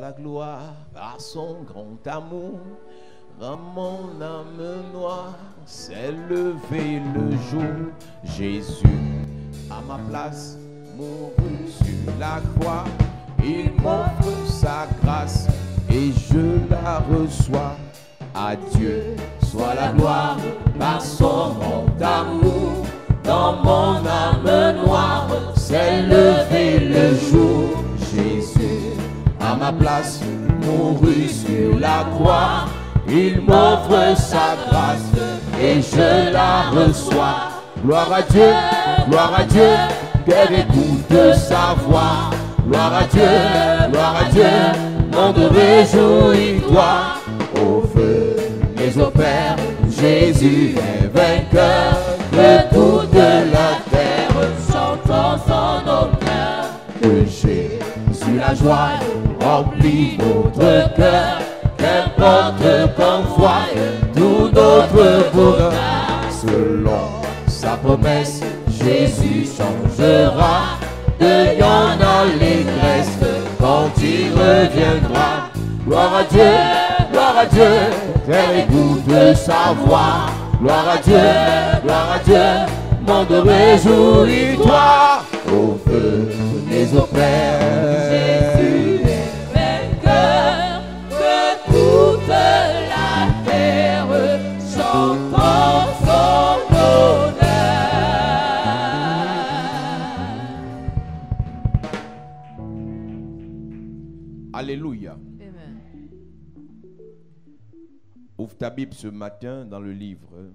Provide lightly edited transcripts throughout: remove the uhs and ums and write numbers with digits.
la gloire par son grand amour. Dans mon âme noire s'est levé le jour. Jésus, à ma place, mourut sur la croix. Il m'offre sa grâce et je la reçois. À Dieu soit la gloire par son grand amour. Dans mon âme noire s'est levé le jour. Jésus, à ma place, mourut sur la croix. Il m'offre sa grâce et je la reçois. Gloire à Dieu, qu'elle écoute sa voix. Gloire à Dieu, monde réjouis-toi. Au feu et au Père, Jésus est vainqueur. Que toute la terre chante son honneur. Que Jésus la joie remplit notre cœur. Qu'importe qu'on voie tout notre bonheur. Selon sa promesse, Jésus changera de lion en allégresse quand il reviendra. Gloire à Dieu, terre écoute sa voix. Gloire à Dieu, monde réjouis-toi. Au feu des opères, Jésus est vainqueur. Que toute la terre chante son honneur. Alléluia. Amen. Ouvre ta Bible ce matin dans le livre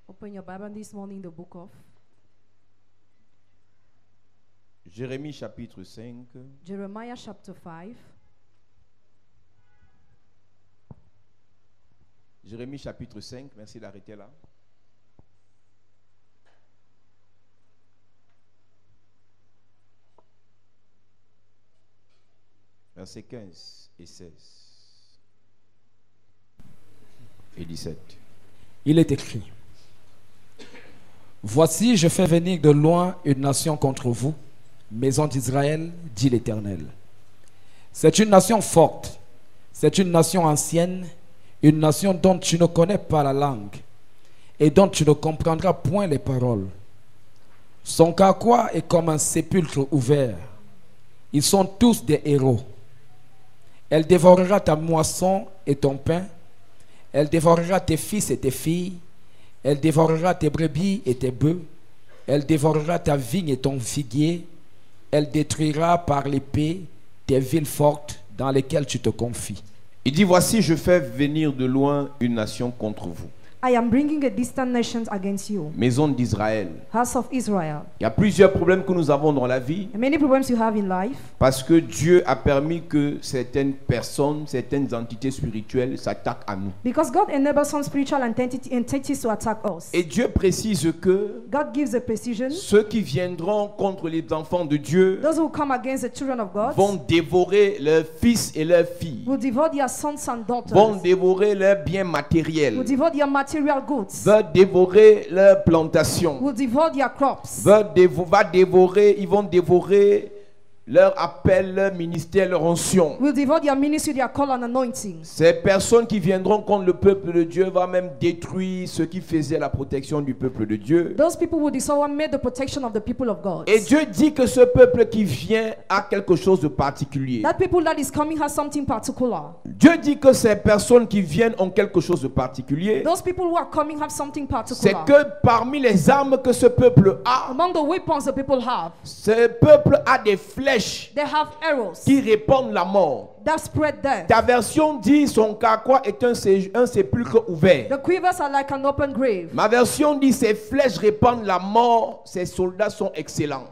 Open your Bible this morning, the book of Jérémie chapitre 5. Jeremiah chapter 5. Jérémie chapitre 5, merci d'arrêter là. Versets 15 et 16 et 17. Il est écrit: Voici, je fais venir de loin une nation contre vous, maison d'Israël, dit l'Éternel. C'est une nation forte, c'est une nation ancienne, une nation dont tu ne connais pas la langue et dont tu ne comprendras point les paroles. Son carquois est comme un sépulcre ouvert. Ils sont tous des héros. Elle dévorera ta moisson et ton pain. Elle dévorera tes fils et tes filles. Elle dévorera tes brebis et tes bœufs. Elle dévorera ta vigne et ton figuier. Elle détruira par l'épée tes villes fortes dans lesquelles tu te confies. Il dit, voici, je fais venir de loin une nation contre vous. I am bringing a distant nation against you, Maison d'Israël. house of Israel. Il y a plusieurs problèmes que nous avons dans la vie And many problems you have in life parce que Dieu a permis que certaines personnes, certaines entités spirituelles s'attaquent à nous. because God enables some spiritual entities to attack us. Et Dieu précise que God gives a precision. ceux qui viendront contre les enfants de Dieu Those who come against the children of God vont dévorer leurs fils et leurs filles, will devour their sons and daughters, vont dévorer leurs biens will matériels, devour their material goods, vont dévorer leurs plantations, will devour their crops, ils vont dévorer leur appel, leur ministère, leur onction. will devour their ministry, their call and anointing. Ces personnes qui viendront contre le peuple de Dieu vont même détruire ce qui faisait la protection du peuple de Dieu. Those people will destroy what made the protection of the people of God. Et Dieu dit que ce peuple qui vient a quelque chose de particulier. That people that is coming has something particular. Dieu dit que ces personnes qui viennent ont quelque chose de particulier. Those people who are coming have something C'est particular. que parmi les armes que ce peuple a, Among the weapons the people have, ce peuple a des flèches they have arrows qui répandent la mort. that spread death. Ta version dit son carquois est un sépulcre ouvert. The quivers are like an open grave. Ma version dit ces flèches répandent la mort, ces soldats sont excellents.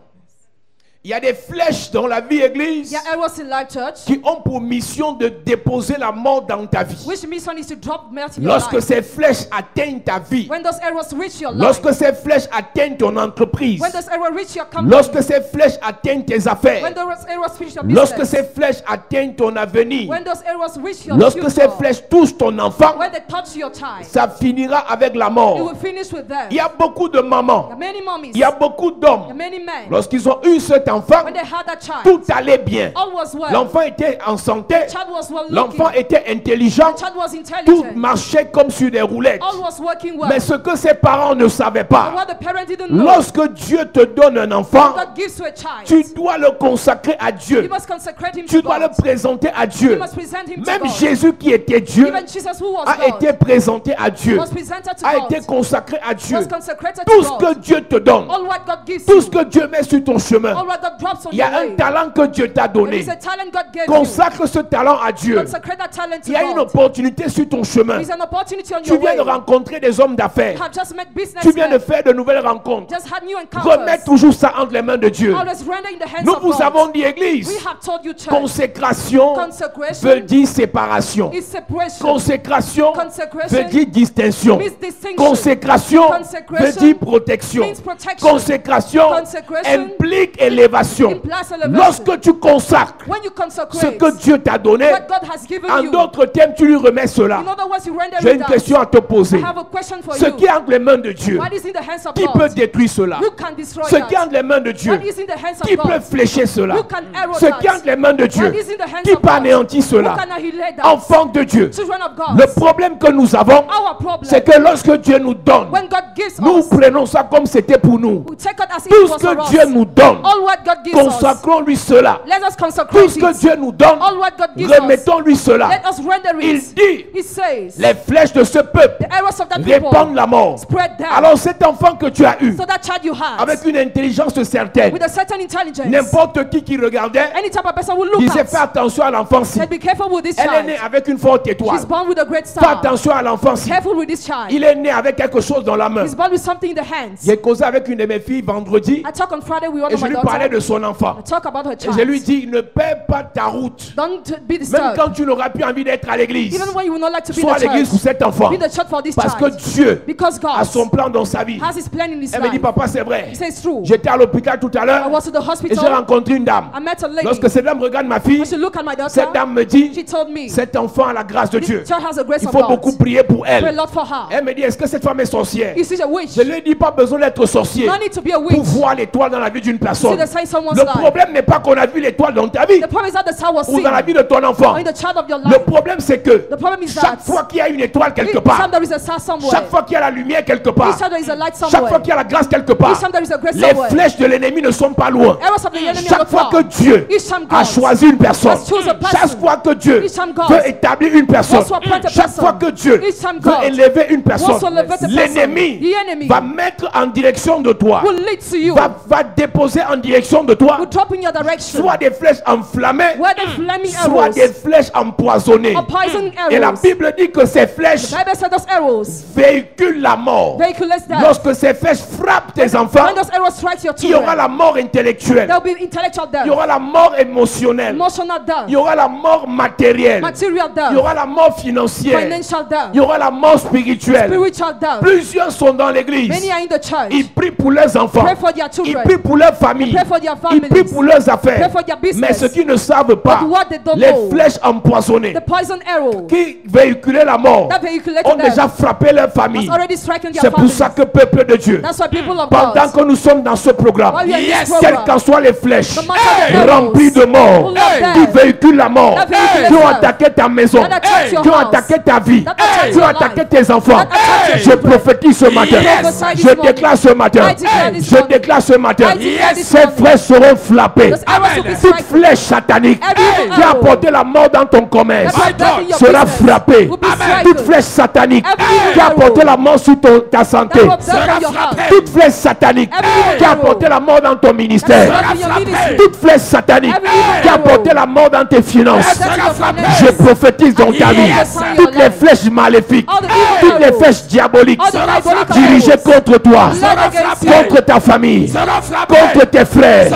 Il y a des flèches dans la vie, église, There are arrows in life, church, qui ont pour mission de déposer la mort dans ta vie. which mission is to drop death in your Lorsque life. ces flèches atteignent ta vie, When those arrows reach your life, lorsque ces flèches atteignent ton entreprise, when those arrows reach your company, lorsque ces flèches atteignent tes when affaires, those arrows reach your lorsque business, ces flèches atteignent ton avenir, when those arrows reach your lorsque ces future, flèches touchent ton enfant, when they touch your child, ça finira avec la it mort. will finish with death. Il y a beaucoup de There mamans, are many mummies, il y a beaucoup there are d'hommes, many men. lorsqu'ils ont eu cet cet enfant, when they had that child, tout allait bien. all was well. L'enfant était en santé, The child was well l'enfant looking. était intelligent, The child was tout intelligent. marchait comme sur des roulettes. All was working well. Mais ce que ses parents ne savaient But pas, what the parent didn't know, lorsque Dieu te donne un enfant, God gives to a child. tu dois le consacrer à You Dieu. must consecrate him Tu to dois le God. présenter à You Dieu. must present him Même to God. Jésus qui était Dieu Even Jesus, who was a God, été présenté à Dieu, was presented to a God, été consacré à Dieu. was consecrated Tout to ce God. que Dieu te donne, All what God gives tout you, ce que Dieu met sur ton chemin, all what God drops on il y a your un way, talent que Dieu t'a there donné. is a talent God gave you. Consacre ce talent à Dieu. Consecrate that talent to Il y a une God. opportunité sur ton chemin. There is an opportunity on Tu your viens way. de rencontrer des hommes You d'affaires. have just met Tu viens de businessmen. faire de nouvelles rencontres. Just had new Remets encounters. toujours ça entre les mains de Dieu. Always render in the hands Nous of vous God. avons dit, Église, We have told you, church, consécration consecration veut dire séparation. is separation. Consécration Consecration veut dire distinction. means distinction. Consécration Consecration veut dire protection. means protection. Consécration Consecration implique élévation. implies elevation. Lorsque tu consacres When you ce consecrate que Dieu t'a donné, what God has given en you, d'autres termes, tu lui remets cela. in other words, you render J'ai it une out. question à te poser. I have a question for Ce you. qui est entre les mains de Dieu, What is in the hands of qui God? peut détruire cela? Who can destroy Ce qui est that? entre les mains de Dieu, What is in the hands qui of peut God? flécher cela? Who can arrow Ce qui est that? entre les mains de Dieu, What is in the hands qui of peut God? anéantir cela? Who can annihilate that? Enfants de Dieu, Children of God. le problème que nous avons, Our problem, c'est que lorsque Dieu nous donne, when God gives nous us, prenons ça comme c'était pour nous. we take it as if Tout it ce was for que Dieu us. nous donne, All what God gives us, consacrons-lui cela. let us Tout consecrate ce que it. Dieu nous donne, All what God gives us, remettons-lui cela. let us render Il it. dit, He says, les flèches de ce peuple the arrows of that people répandent la mort. spread down. Alors cet enfant que tu as eu, So that child you have, avec une intelligence certaine, with a certain intelligence, n'importe qui regardait, any type of person will look disait at, fais attention à l'enfant-ci. said, be careful with this Elle est née child. avec une forte étoile. She's born with a great Fais star. attention à l'enfant-ci. Careful with this child. Il est né avec quelque chose dans la main. He's born with something in the hands. J'ai causé avec une de mes filles vendredi I talk on Friday with one et of je my lui parlais daughter. de son enfant. I talk about her Et je lui child. dis, ne perds pas ta route. Don't be Même disturbed. quand tu n'auras plus envie d'être à l'église, Even when you will not like to be sois à the l'église pour church, cet enfant. be the church for this Parce que child. Dieu Because a God son plan dans sa vie. has his plan in his Elle me dit, life. papa, c'est vrai. He says it's true. J'étais à l'hôpital tout à I l'heure was to the et j'ai hospital. rencontré une dame. I met a lady. Lorsque cette dame regarde ma fille, When she looked at my daughter, cette dame me dit, she told me, cet enfant a la grâce de Dieu. this child has a grace Il of faut God. beaucoup prier pour Pray a elle. lot for her. Elle me dit, est-ce que cette femme est sorcière? Is she a witch? Je lui dis pas besoin d'être sorcier No need to be a pour witch. voir l'étoile dans la vie d'une See personne. the sign in someone's Le life. problème n'est pas qu'on a vu l'étoile dans ta vie The problem is that the star was ou seen dans la vie de ton enfant. or in the child of your Le life. problème c'est que The problem is chaque that fois qu'il y a une étoile quelque each part, time there is a star somewhere, chaque fois qu'il y a la lumière quelque part, each time there is a light chaque fois somewhere, qu'il y a la grâce quelque part, each time there is a grace les somewhere, flèches de l'ennemi ne sont pas loin. arrows of the enemy are Chaque not fois far. que Dieu Each time a God choisi une personne, has chosen a person, chaque fois que Dieu each time God veut établir une personne, wants to appoint a chaque person, fois que Dieu each time veut God élever une personne, wants to elevate a person, l'ennemi the enemy va mettre en direction de toi, will lead to you, va déposer en direction de toi will drop in your direction, soit des flèches enflammées, where the flaming soit arrows des flèches empoisonnées. or poison Et la arrows. Bible dit que ces flèches The Bible said those arrows véhiculent la mort. vehiculates death. Lorsque ces flèches frappent tes enfants, When those arrows strike your il y aura children, la mort intellectuelle, there will be intellectual death, il y aura la mort émotionnelle, emotional death, il y aura la mort matérielle, material il y death, aura la mort financière, financial death, il y aura la mort spirituelle. spiritual death. Plusieurs sont dans l'église. Many are in the church. Ils prient pour leurs enfants, Pray for their ils children. prient pour leur famille, Pray for their ils prient families. pour leurs affaires. Pray for their business. Mais ce qu'ils ne savent pas, But what they don't les know, flèches empoisonnées the poison arrow qui véhiculaient la mort that vehiculated ont death déjà frappé leur famille. has already stricken their C'est pour families. ça que peuple de Dieu, That's why people of pendant God, que nous sommes dans ce programme, while we are in this quelles program, qu'en soient les flèches the matter of the arrows remplies de mort full of qui death, véhiculent la mort, that vehiculates qui ont death, attaqué ta maison, that attacks your qui ont house, attaqué ta vie, that attacks qui ont your attaqué life, tes enfants, that attacks your je children. prophétise ce matin, prophesy this je morning. déclare ce matin, I declare this je morning. déclare ce matin, I declare this ces morning. flèches seront frappées. Those arrows will be Toute striking. flèche satanique Every qui a arrow apporté la mort dans ton commerce that brought death in your sera business frappée. will be Toute striking. flèche satanique Every qui a arrow apporté la mort sur ta santé that brought death in your house, toute flèche satanique Every qui a arrow apporté la mort dans ton ministère, that brought in your ministry, toute flèche satanique Every qui a arrow apporté la mort dans tes finances, that in your finances, je prophétise dans ta vie Yes. toutes les flèches maléfiques, all the evil toutes les arrows, flèches diaboliques all the diabolic dirigées arrows, contre toi, led against you, contre ta famille, contre tes frères,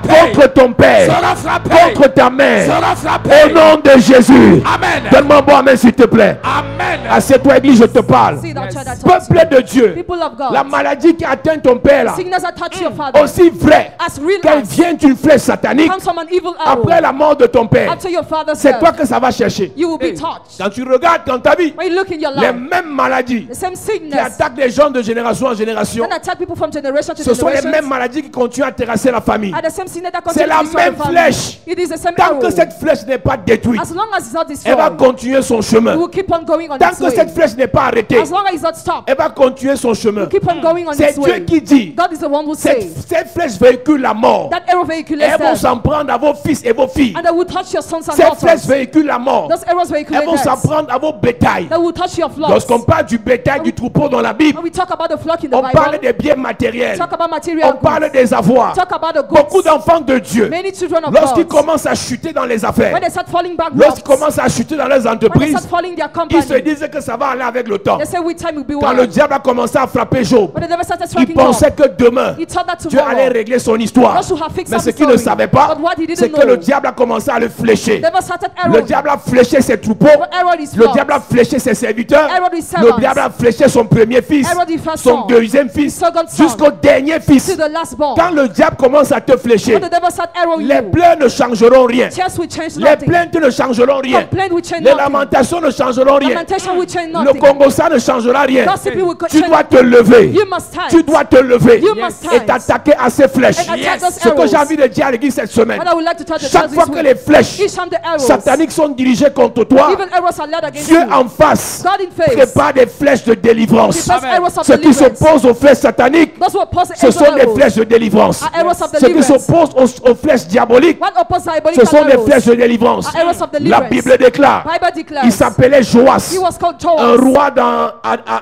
contre ton père, contre ta mère, au nom de Jésus. Amen. Donne-moi un bon amen s'il te plaît. Amen. Assieds-toi, église, je te parle. see that child that touched you. Peuple de Dieu, People of God, la maladie qui atteint ton père là, sickness that touched your father, aussi vrai as real qu'elle as vient d'une flèche satanique comes from an evil arrow, après la mort de ton père, after your father's c'est death, toi que ça va chercher. you will be touched. Quand tu regardes dans ta vie, When you look in your les life, mêmes maladies the same qui sickness attaquent les gens de génération en génération, that attack people from generation to ce sont les generation, mêmes maladies qui continuent à terrasser la famille. At the same sin that C'est continues la to destroy même the family. flèche. It is the same Tant arrow. que cette flèche n'est pas détruite, As long as it's not elle va destroyed, continuer son it chemin. will keep on going on Tant its que way. cette flèche n'est pas arrêtée, As long as it's not stopped, elle va continuer son chemin. keep on going on C'est its Dieu way. qui dit, God is the one who cette says flèche véhicule la mort. that arrow vehiculates Elles vont death, s'en prendre à vos fils et vos filles. and they will touch your sons and Cette flèche daughters. véhicule la mort. Those arrows Elles vehiculate vont s'en death. prendre à vos bétails. They will touch your flocks. Lorsqu'on parle du bétail, du troupeau dans la Bible, When we talk about the flock in the on parle Bible, des biens matériels. talk about material On parle goods, des avoirs. talk about the Beaucoup goods. d'enfants de Dieu, Many children of lorsqu'ils God, commencent à chuter dans les affaires, when they start falling backwards, lorsqu'ils commencent à chuter dans leurs when they entreprises, start falling their ils se company, disent que ça va aller avec le temps. they say with time will be Quand well. le diable a commencé à frapper Job, When the devil started il striking Job, pensait que demain, he thought that Dieu allait tomorrow régler son histoire. God should have fixed Mais up ce his qu'il ne story. savait pas, But what he didn't c'est que know, le diable a commencé à le flécher. the devil started Le arrowing. diable a fléché ses troupeaux. Arrowed his Le flocks. diable a fléché ses serviteurs. Arrowed his Le servants. diable a fléché son premier fils, Arrowed his first son son, deuxième fils, second son, jusqu'au dernier fils. to the last born. Quand le diable commence à te flécher, When the devil start arrowing les you, pleurs ne changeront rien. tears will change Les nothing. plaintes ne changeront rien. Complaint will change Les nothing. lamentations ne changeront rien. Lamentation will change Le nothing. Congo, ça ne changera rien. Gossiping will Tu change dois te nothing. lever. You must stand. Tu dois te lever You must et stand. t'attaquer à ces flèches. And attack those Ce que arrows. j'ai envie de dire à l'église cette semaine, What I would like to tell the chaque church fois this que week, les flèches each time the arrows, sataniques sont dirigées contre toi, even arrows are led against Dieu you, en face God in face, prépare des flèches de délivrance. prepares arrows of Ceux qui deliverance. s'opposent aux flèches sataniques, Those who oppose the ce sont des arrows flèches de délivrance. are arrows of Ceux qui deliverance. s'opposent aux flèches diaboliques, What opposes diabolical ce sont des arrows flèches de délivrance. are arrows of La deliverance. Bible déclare, Bible il declares s'appelait Joas, he was called un Joas, roi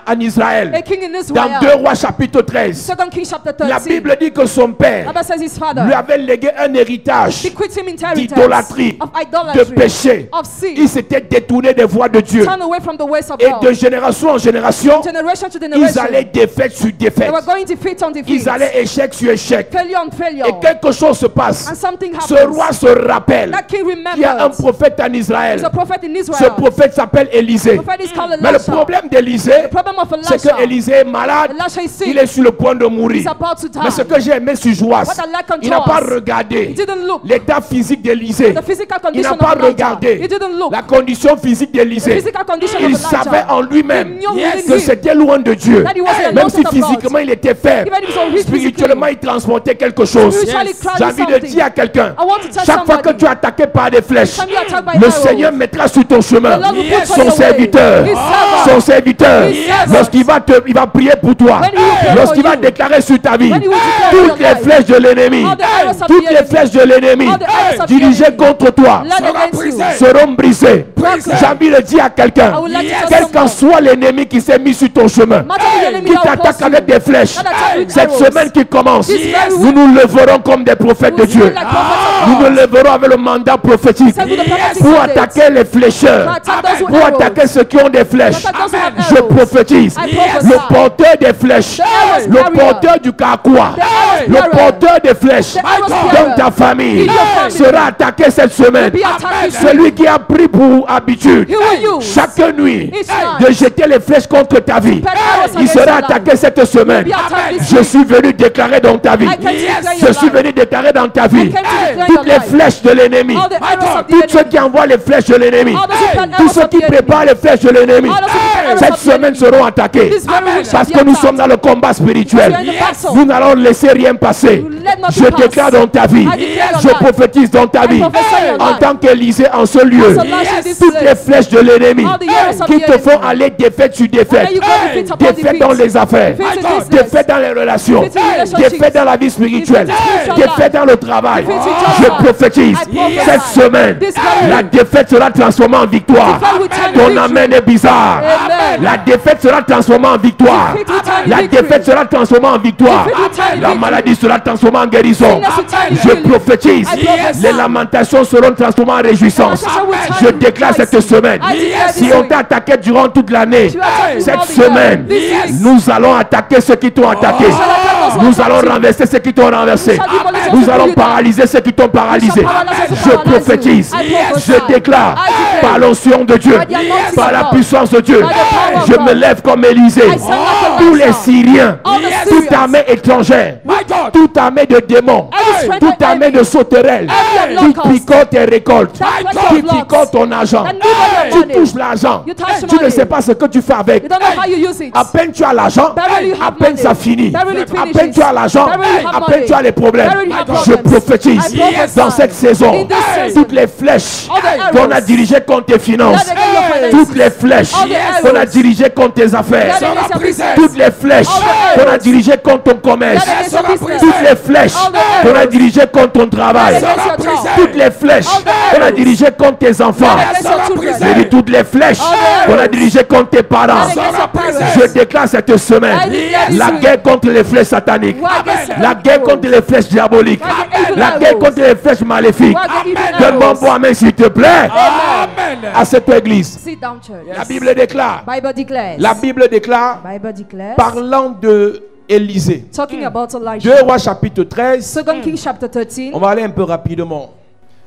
en Israël. a king in Dans Israel. 2 Rois chapitre 13, 2 Kings chapter la 13. Bible dit que son père Bible says his father lui avait légué un héritage bequeathed him inheritance d'idolâtrie, of de idolatry, péché. of sin, Il s'était détourné des voies de Dieu. turn away from the ways of Et God. de génération en génération, Generation to ils generation, allaient défaite sur they défaite. were going defeat on defeat, Ils allaient échec sur échec. failure on failure, Et quelque chose se passe. and something Ce happens. roi se rappelle That king qu'il y a un remembered. prophète en There's Israël. a prophet in Ce Israel. prophète s'appelle Élisée. The prophet is called Mais le Elisha. problème d'Élisée, The problem of c'est Elisha, que Élisée est malade. Elisha is sick. Il est sur le point de mourir. He's about to die. Mais ce que j'ai aimé sur Joas, What I like on il n'a pas Joas, regardé he didn't look l'état physique d'Élisée. the physical Il condition n'a of pas Elijah. regardé He didn't look la condition physique the d'Élisée. physical condition Il of savait Elijah. en lui-même He knew within que him c'était loin de Dieu. that he wasn't a Même mountain si of physiquement God. il était faible, Even if he was weak spirituellement il transportait quelque chose. Spiritually carry J'ai envie de something. dire à quelqu'un, I want to tell chaque fois que somebody, tu es attaqué par des flèches, time you are attacked by le arrows, Seigneur mettra sur ton chemin the Lord will put on son your way. serviteur. His servant. Son serviteur. His servant. Lorsqu'il va prier pour toi. When he will pray Lorsqu'il for va you. déclarer sur ta vie When he will declare toutes your les life. flèches de l'ennemi, All the arrows of toutes the les enemy. flèches de l'ennemi All the arrows of the dirigées enemy. contre toi Led against you. seront brisées. Broken. J'ai envie de dire à quelqu'un, I would like to tell quel qu'en someone, soit l'ennemi qui s'est mis sur ton chemin, matter the enemy qui that will t'attaque pursue avec you, des flèches, that attack with cette arrows, semaine qui commence, This very nous nous leverons comme des prophètes de we will Dieu. stand like prophets of Nous God. nous leverons avec le mandat prophétique Stand with the prophetic pour mandate. attaquer les flécheurs, To attack those who pour arrows. attaquer ceux qui ont des flèches. To attack those who have Je arrows. prophétise, I prophesy. le porteur des flèches, The arrows le carrier. porteur du carquois, The arrows le bearer. porteur des flèches The arrows dans bearer. ta famille In your family. sera attaqué cette semaine. Will be attacked this Celui qui a pris pour habitude He will use chaque nuit each night de jeter les flèches contre ta vie, spread arrows il against sera your attaqué life. cette semaine. Will be attacked this Je week. suis venu déclarer dans ta vie. I came to declare Je your suis life. venu déclarer dans ta vie I came to declare toutes your les life. flèches de l'ennemi, All the arrows of the tous ceux enemy. qui envoient les flèches de l'ennemi, All those who plant tous arrows ceux of qui the enemy. préparent les flèches de l'ennemi, All those who plant arrows cette of the semaine enemy. seront attaqués. This very week shall Parce be que nous attacked. sommes dans le combat spirituel. We are in the battle. Nous n'allons laisser rien passer. Let nothing Je pass. déclare dans ta vie, I declare your je life. prophétise dans ta I vie, prophesy your en life. tant qu'Élisée en ce lieu, As Elijah in this toutes place. les flèches de l'ennemi All the arrows of qui the te enemy. font aller défaite sur défaite, Whether you go defeat upon défaite defeat. dans les affaires, Defeat in business. défaite dans les relations, Defeat in relationships. défaite dans la vie spirituelle, Defeat in spiritual défaite dans le travail. Defeat in Je job life. prophétise, I prophesy. cette semaine, This very la week. défaite sera transformée en victoire. Defeat will turn Ton victory. amène est bizarre. Amen. La défaite sera transformée en victoire. Defeat will turn La victory. défaite sera transformée en victoire. Defeat will turn La victory. maladie sera transformée en guérison. Sickness will turn Je healing. prophétise, I prophesy. les lamentations seront transformées en réjouissance. Lamentation will turn Je to déclare rejoicing. cette semaine, I declare si this on week. t'a attaqué durant toute l'année, You attack me cette all the year. semaine, This week. nous allons attaquer ceux qui t'ont attaqué. shall attack those who Nous attack allons you. renverser ceux qui t'ont renversé. We shall demolish those Nous who allons put you down. paralyser ceux qui t'ont paralysé. We shall paralyze those who Je paralyze you. prophétise, I prophesy. je déclare, I declare par l'onction de Dieu, By the anointing par of la God. puissance de Dieu. By the power of Je God. me lève comme Élisée. I stand like Tous les Elijah. Syriens, All the toute Syrians. armée étrangère, My God. toute armée de démons, Every strength toute of armée enemy. de sauterelles, Every qui locust. picote tes récoltes, That flesh qui of locks. picote ton argent. That nibble your Tu money. touches l'argent. You touch Tu ne money. sais pas ce que tu fais avec. You don't know how you use it. À peine tu as l'argent, Barely you à have peine money. ça finit. Barely it À finishes. peine tu as l'argent, Barely you have à peine money. tu as les problèmes. Barely you have Je problems. prophétise I prophesy. dans cette saison, In this season. toutes les flèches All the qu'on a arrows. dirigées contre tes finances, Let it go your finances. toutes les flèches All the arrows. qu'on a dirigées contre tes affaires, Let it go your business. toutes les flèches All the qu'on a arrows. dirigées contre ton commerce, Let it go your business. toutes les flèches All the qu'on a arrows. dirigées contre ton travail, Let it go your job. toutes les flèches All the qu'on a arrows. dirigées contre tes enfants, Let it go your children. j'ai dit toutes les flèches All the qu'on a arrows. dirigées contre tes parents. Let it go your parents. Je déclare cette semaine I declare this la week. guerre contre les flèches sataniques, War against la satanic guerre arrows. contre les flèches diaboliques, War against evil la guerre arrows. contre les flèches maléfiques. War against evil Donne-moi arrows. bon amen s'il te plaît Amen. à cette église. Sit down, church. La Bible déclare, Bible declares. la Bible déclare, Bible declares. parlant de Élisée. Talking about 2 Elijah. Rois chapitre 13, 2 Kings chapter 13. on va aller un peu rapidement.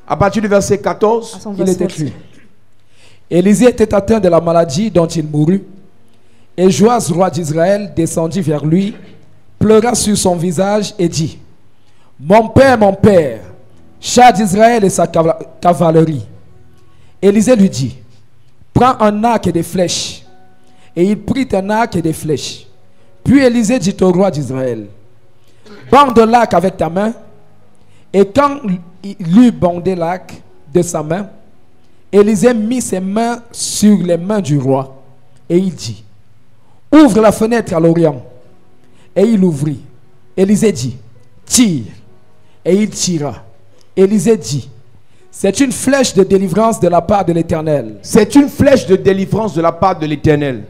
À partir du verset 14, Son Il verse est 14. écrit. Élisée était atteint de la maladie dont il mourut. Et Joas, roi d'Israël, descendit vers lui, pleura sur son visage et dit: mon père, char d'Israël et sa cavalerie. Élisée lui dit: prends un arc et des flèches. Et il prit un arc et des flèches. Puis Élisée dit au roi d'Israël: bande l'arc avec ta main. Et quand il eut bandé l'arc de sa main, Élisée mit ses mains sur les mains du roi. Et il dit: ouvre la fenêtre à l'Orient. Et il ouvrit. Élisée dit: tire. Et il tira. Élisée dit: c'est une flèche de délivrance de la part de l'Éternel. c'est une flèche de délivrance de la part de l'Éternel.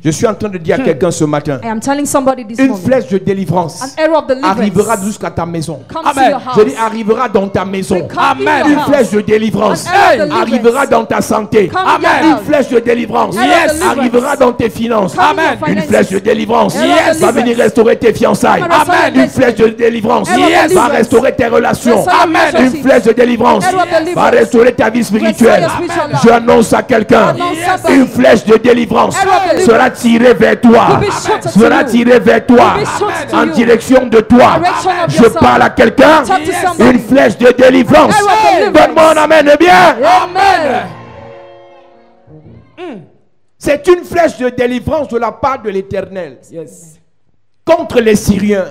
Je suis en train de dire à quelqu'un ce matin, I am telling somebody this une morning. flèche de délivrance An arrow of deliverance arrivera jusqu'à ta maison. comes Amen. to your house. Je dis arrivera dans ta maison. Come in your Une house. flèche de délivrance An arrow of deliverance. arrivera dans ta santé. Come in your Amen. Une house. flèche de délivrance Arrow of deliverance. arrivera dans tes finances. Come in your Amen. Une finances. flèche de délivrance Arrow of va deliverance. venir restaurer tes fiançailles. Come and restore Amen. your Une flèche de délivrance Arrow of va deliverance. restaurer tes relations. Restore your Une relationships. flèche de délivrance Arrow of deliverance. va restaurer ta vie spirituelle. Restore your spiritual life. Je annonce à quelqu'un, Annonce somebody. une flèche de délivrance Arrow of deliverance. sera tirée vers toi. Will be shot to Sera you. tirée vers toi Will be shot to en you. direction de toi. Direction of Je yourself. parle à quelqu'un, Talk to somebody. une flèche de délivrance. Arrow of deliverance. Donne-moi un amen bien. Amen. C'est une flèche de délivrance de la part de l'Éternel Yes. contre les Syriens.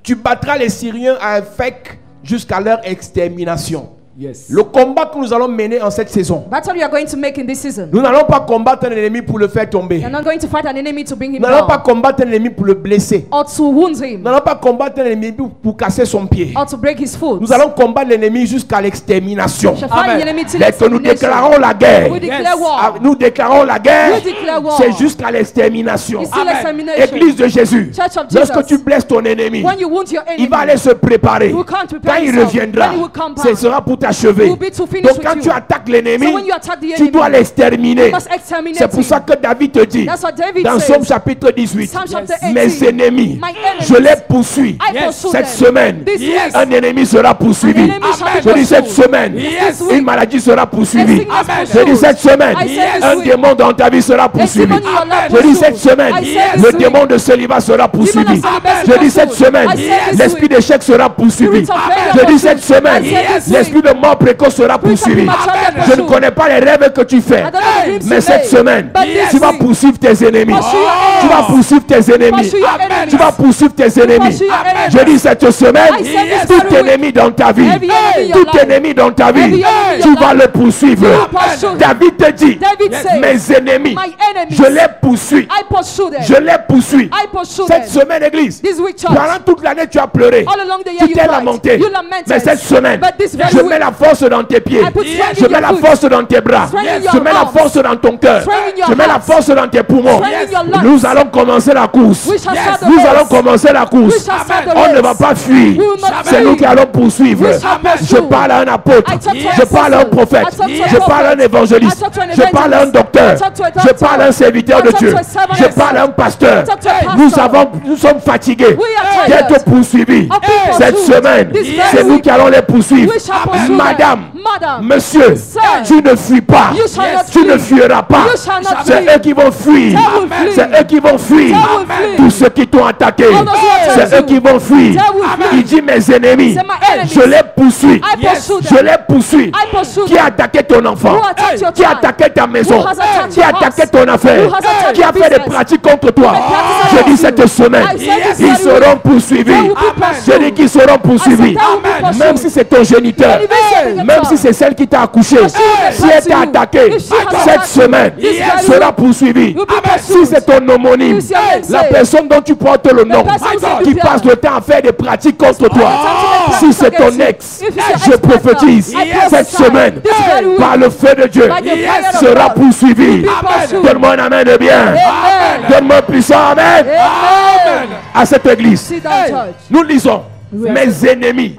Tu battras les Syriens avec jusqu'à leur extermination. Yes. Le combat que nous allons mener en cette saison, Battle you are going to make in this season. nous n'allons pas combattre un ennemi pour le faire tomber. You're not going to fight an enemy to bring him Nous n'allons pas down combattre un ennemi pour le blesser. or to wound him Nous n'allons pas combattre un ennemi pour casser son pied. or to break his foot. Nous allons combattre l'ennemi jusqu'à l'extermination. We shall fight Amen. the enemy till Dès que nous extermination. déclarons la guerre, We declare Yes. ah, war. nous déclarons la guerre, We declare war. c'est jusqu'à l'extermination. It's still Amen. extermination. Église de Jésus, Church of lorsque Jesus. tu blesses ton ennemi, When you wound your enemy, il va aller se préparer. He will come to prepare Quand il himself. reviendra, When he will come back, ce sera pour t'achever. it will be to finish Donc with quand you. tu attaques l'ennemi, So when you attack the tu enemy, dois l'exterminer. you must exterminate C'est pour him. ça que David te dit, That's what David dans says. Psaume chapitre 18, Psalm chapter 18, mes ennemis, my enemies, je les poursuis. I pursue Cette them. semaine, This week, un ennemi sera poursuivi. An enemy shall be Je dis cette pursued. semaine, This week, une maladie sera a poursuivie. sickness Amen. Je dis cette semaine, I say this un week, démon dans ta vie sera poursuivi. demon in your life Je dis pursued. cette semaine, I say this le week, démon de célibat sera poursuivi. demon of celibacy Je dis cette pursued. semaine, I say this l'esprit week, d'échec sera poursuivi. spirit of failure Je dis pursued. cette semaine, I say this l'esprit de mort précoce sera Spirit of poursuivi. premature death Je ne pursued. connais pas les rêves que tu fais, I don't know the dreams mais you cette made. semaine, But this tu vas week, poursuivre tes ennemis. pursue your Tu vas enemies. poursuivre tes ennemis. Pursue your enemies. Tu vas poursuivre tes ennemis. pursue your enemies. Je dis cette semaine, I say this tout very week, ennemi dans ta vie, every enemy in your tout life, ennemi dans ta every vie, enemy in tu your vas life, le poursuivre. you will pursue. David te dit, David says, mes ennemis, my enemies, je les poursuis. I pursue them. Je les poursuis. I pursue Cette them. semaine, église, This week, church, pendant toute l'année, tu as pleuré. all along the year Tu you t'es cried, lamenté. you lamented. Mais cette semaine, But this very je week, mets la force dans tes pieds. I put strength Je in mets your la foot. force dans tes bras. Strength in Je your mets la arms. force dans ton cœur. Strength in your Je mets la heart. force dans tes poumons. Strength in your lungs. Nous Nous allons commencer la course. We shall start the Nous race. allons commencer la We course. shall start the On ne race. va pas fuir. We will not C'est nous flee. qui allons poursuivre. We shall pursue. Je parle à un apôtre. I talk to Je an parle à un apostle. prophète. I talk to a Je parle à un prophet. évangéliste. I talk to an Je parle à un evangelist. docteur. I talk to a Je doctor. parle à un serviteur I de talk Dieu. to a servant Je of parle à un God. pasteur. I talk to a pastor. Nous sommes fatigués We are tired. d'être poursuivis. Of being Cette pursued. semaine, This very c'est nous week. qui allons les poursuivre. We shall pursue Madame, them. Madam, monsieur, Sir, tu ne fuis pas. you shall not Tu ne flee. fuiras pas. You shall not C'est flee. eux qui vont fuir. They will flee. C'est eux qui vont fuir. They will flee. Tous ceux qui t'ont attaqué, All those who attack c'est eux you. qui vont fuir. They will flee. Il dit mes ennemis, Say my enemies. je les poursuis. I pursue Je them. les poursuis. I pursue Qui a them. attaqué ton enfant? Who attacked your Qui a child? attaqué ta maison? Who has attacked Qui a your attaqué house? ton affaire? Who has attacked Qui a your fait des business? pratiques contre toi? practices Je dis against cette you. semaine, I say this ils very seront week. poursuivis. They will be pursued. Je dis qu'ils seront poursuivis. I said they will be pursued. Même si c'est ton géniteur, Even if it's même your si c'est celle qui t'a accouché, will si get elle back to t'a you. attaqué, If she has cette attacked you, semaine this very sera week, poursuivie. you'll be Si pursued. c'est ton homonyme, If your namesake, la personne dont tu portes le nom, person who qui said passe you le temps à faire des pratiques contre toi, time to si make c'est ton practice ex, against you. If it's je your ex-partner, prophétise I cette prophesy semaine, this very week, par le feu de Dieu, by the fire of sera God, poursuivi. you'll be pursued. Donne-moi un amen de bien. Amen. Donne-moi un puissant amen. Amen. À cette église. Sit down, church. Nous lisons, mes ennemis,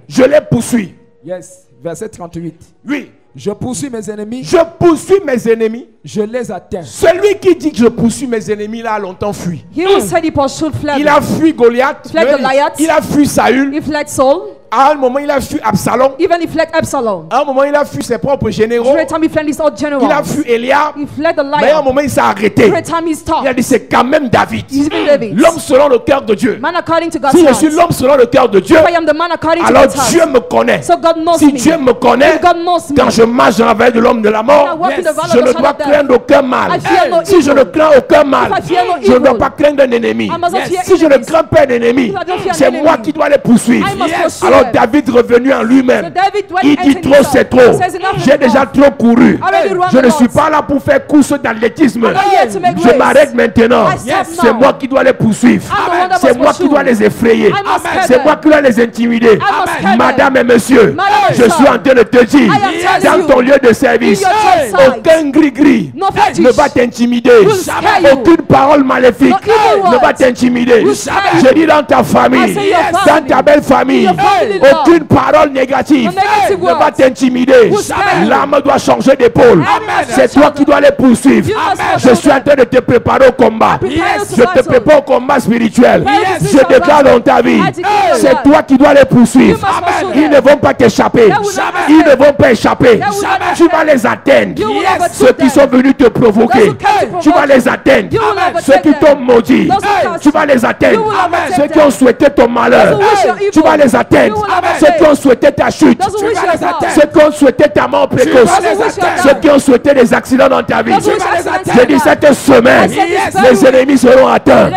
je les poursuis. Yes. Verset 38. Oui, Je poursuis mes ennemis, je poursuis mes ennemis. je les atteins. Celui qui dit que je poursuis mes ennemis là a longtemps fui. He who said he pursued fled. Il a fui Goliath. Fled Goliath. Il a fui Saül. He fled Saul. À un moment, il a fui Absalom. Even he fled Absalom. À un moment, il a fui ses propres généraux. Every time he fled his old Il a generals. fui Eliab. He fled the Mais à un lion. moment, il s'est arrêté. Every time he stopped. Il a dit, c'est quand même David. He's even David. L'homme selon le cœur de Dieu. Man according to God's Si je heart. suis l'homme selon le cœur de Dieu, If I am the man according to alors God's heart. Dieu me connaît. So God knows Si me. Dieu me connaît, If God knows me. quand je marche dans la vallée de l'homme de la mort, When I walk in the valley je of ne the shadow dois of death, craindre aucun mal. I fear no Si je ne evil. crains aucun mal, If I fear no je ne dois evil, pas craindre un ennemi. I must not fear Si je ne enemies. crains pas un ennemi, If I don't fear an c'est enemy, moi qui dois les poursuivre. I must pursue Alors them. David revenu en lui-même, So David, when il he dit entered trop himself, c'est trop. says enough is J'ai enough. déjà trop couru. Already run Je the ne suis race. pas là pour faire course d'athlétisme. I'm not here to make Je race. m'arrête maintenant. I stop C'est now. moi qui dois les poursuivre. I'm the one that C'est must moi qui pursue. dois les effrayer. I must scare C'est them. moi qui dois les intimider. must scare them. Madame et monsieur, Madame et je sir, suis en train de te dire, I am telling dans you, ton lieu de service, in your church site, aucun gris-gris no fetish ne va t'intimider. will scare you. Aucune parole maléfique No evil ne va words t'intimider. will scare you. Je dis dans ta I famille, say your dans family, ta belle famille, your family love. aucune parole négative No negative ne va words t'intimider. will scare you. L'âme doit changer d'épaule. Amen. C'est toi qui dois les poursuivre. You must Je pursue suis en them. train de te préparer au combat. prepare you to Je te battle. prépare au combat spirituel. Prepare you to Je spiritual déclare battle. dans ta vie, I declare your c'est life. toi qui dois les poursuivre. You must pursue Ils them. ne vont pas t'échapper. They will not Ils escape. ne vont pas échapper. They will not Tu vas escape. les atteindre. You will overtake Ceux qui them. sont venus te provoquer, Those who came to tu vas provoke les you. atteindre. You will overtake Ceux qui them. t'ont maudit, Those who cast tu vas les you atteindre. will overtake Ceux qui them. ont souhaité ton malheur, Those who wish your evil, tu vas les you atteindre. will overtake. Ceux qui ont souhaité ta chute, Those who wish your fall, ceux qui ont souhaité ta mort précoce, Those who wish your ceux death. qui ont souhaité des accidents dans ta vie. Those who wish accidents Je in dis your cette life. semaine, I said this very les week. ennemis seront atteints.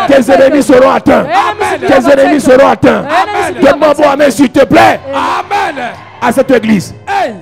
Tes Tes ennemis seront atteints. Tes ennemis seront atteints. Donne-moi bon amen s'il te plaît. Amen. À cette église,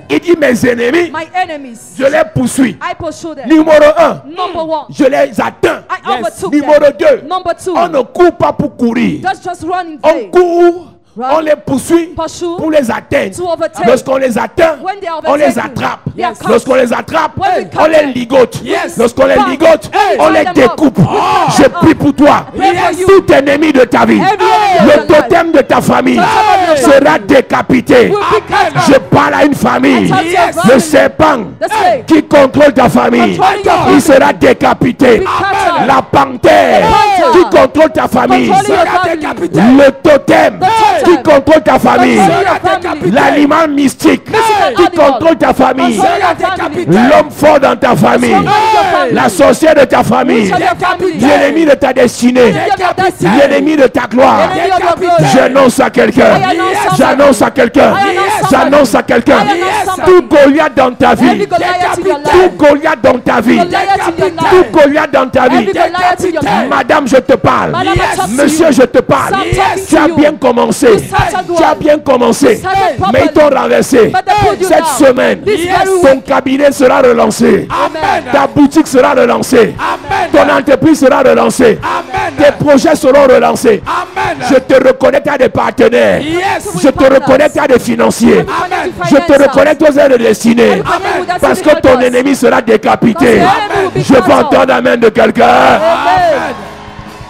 il dit mes ennemis, My enemies, je les poursuis. I pursue them. Numéro 1, Number one, je les atteins. I overtook Numéro them. 2, Number two, on ne court pas pour courir. just run in On vain. court, Run. on les poursuit Pursue pour les atteindre. to overtake. Lorsqu'on les atteint, When they on les overtake you, attrape. they are caught. Lorsqu'on les attrape, When we on catch les them, ligote. Yes. Lorsqu'on les Bam. ligote, Hey, on tie les them up. découpe. We Je tie them prie up. pour toi. pray for you. Tout ennemi de ta vie, Every enemy of le your life. totem de ta famille Totem of your sera décapité. will be cut off. Je parle à une famille. I talk to your Le family. serpent The snake. qui contrôle ta famille, Controlling your il family. sera décapité. Be cut off. La panthère The panther. qui contrôle ta famille, Controlling your Sera family. décapité. le totem totem. qui contrôle ta famille, Controlling your Sera family. décapité. l'animal mystique Mystical qui animal. contrôle ta famille, Controlling your Sera family. décapité. l'homme fort dans ta famille, Controlling your family. la sorcière de ta famille, Witch of your family. l'ennemi de ta destinée, Enemy of your destiny. l'ennemi de ta gloire. Enemy of your glory. J'annonce à quelqu'un, I announce somebody. j'annonce à quelqu'un, I announce j'annonce à quelqu'un, I announce somebody. tout Goliath dans ta Every vie, Goliath in your tout life. Goliath dans ta vie, Goliath in your tout life. Goliath dans ta vie. Every Goliath in your life. Madame, je te parle. Madame, I talk to Monsieur, you. je te parle. I'm talking Tu to as you. bien commencé. You started Tu as well. bien commencé. started Mais ils properly. t'ont renversé. But they put you Cette down. semaine, This very ton week. cabinet sera relancé. Amen. Ta boutique sera relancée. Amen. Ton entreprise sera relancée. Amen. Tes projets seront relancés. Amen. Je te reconnecte à des partenaires. Yes. Je te reconnecte à des financiers. Amen. Je te reconnecte aux aides destinées. Amen. Parce que ton ennemi sera décapité. Amen. Je veux entendre amen de quelqu'un. Amen.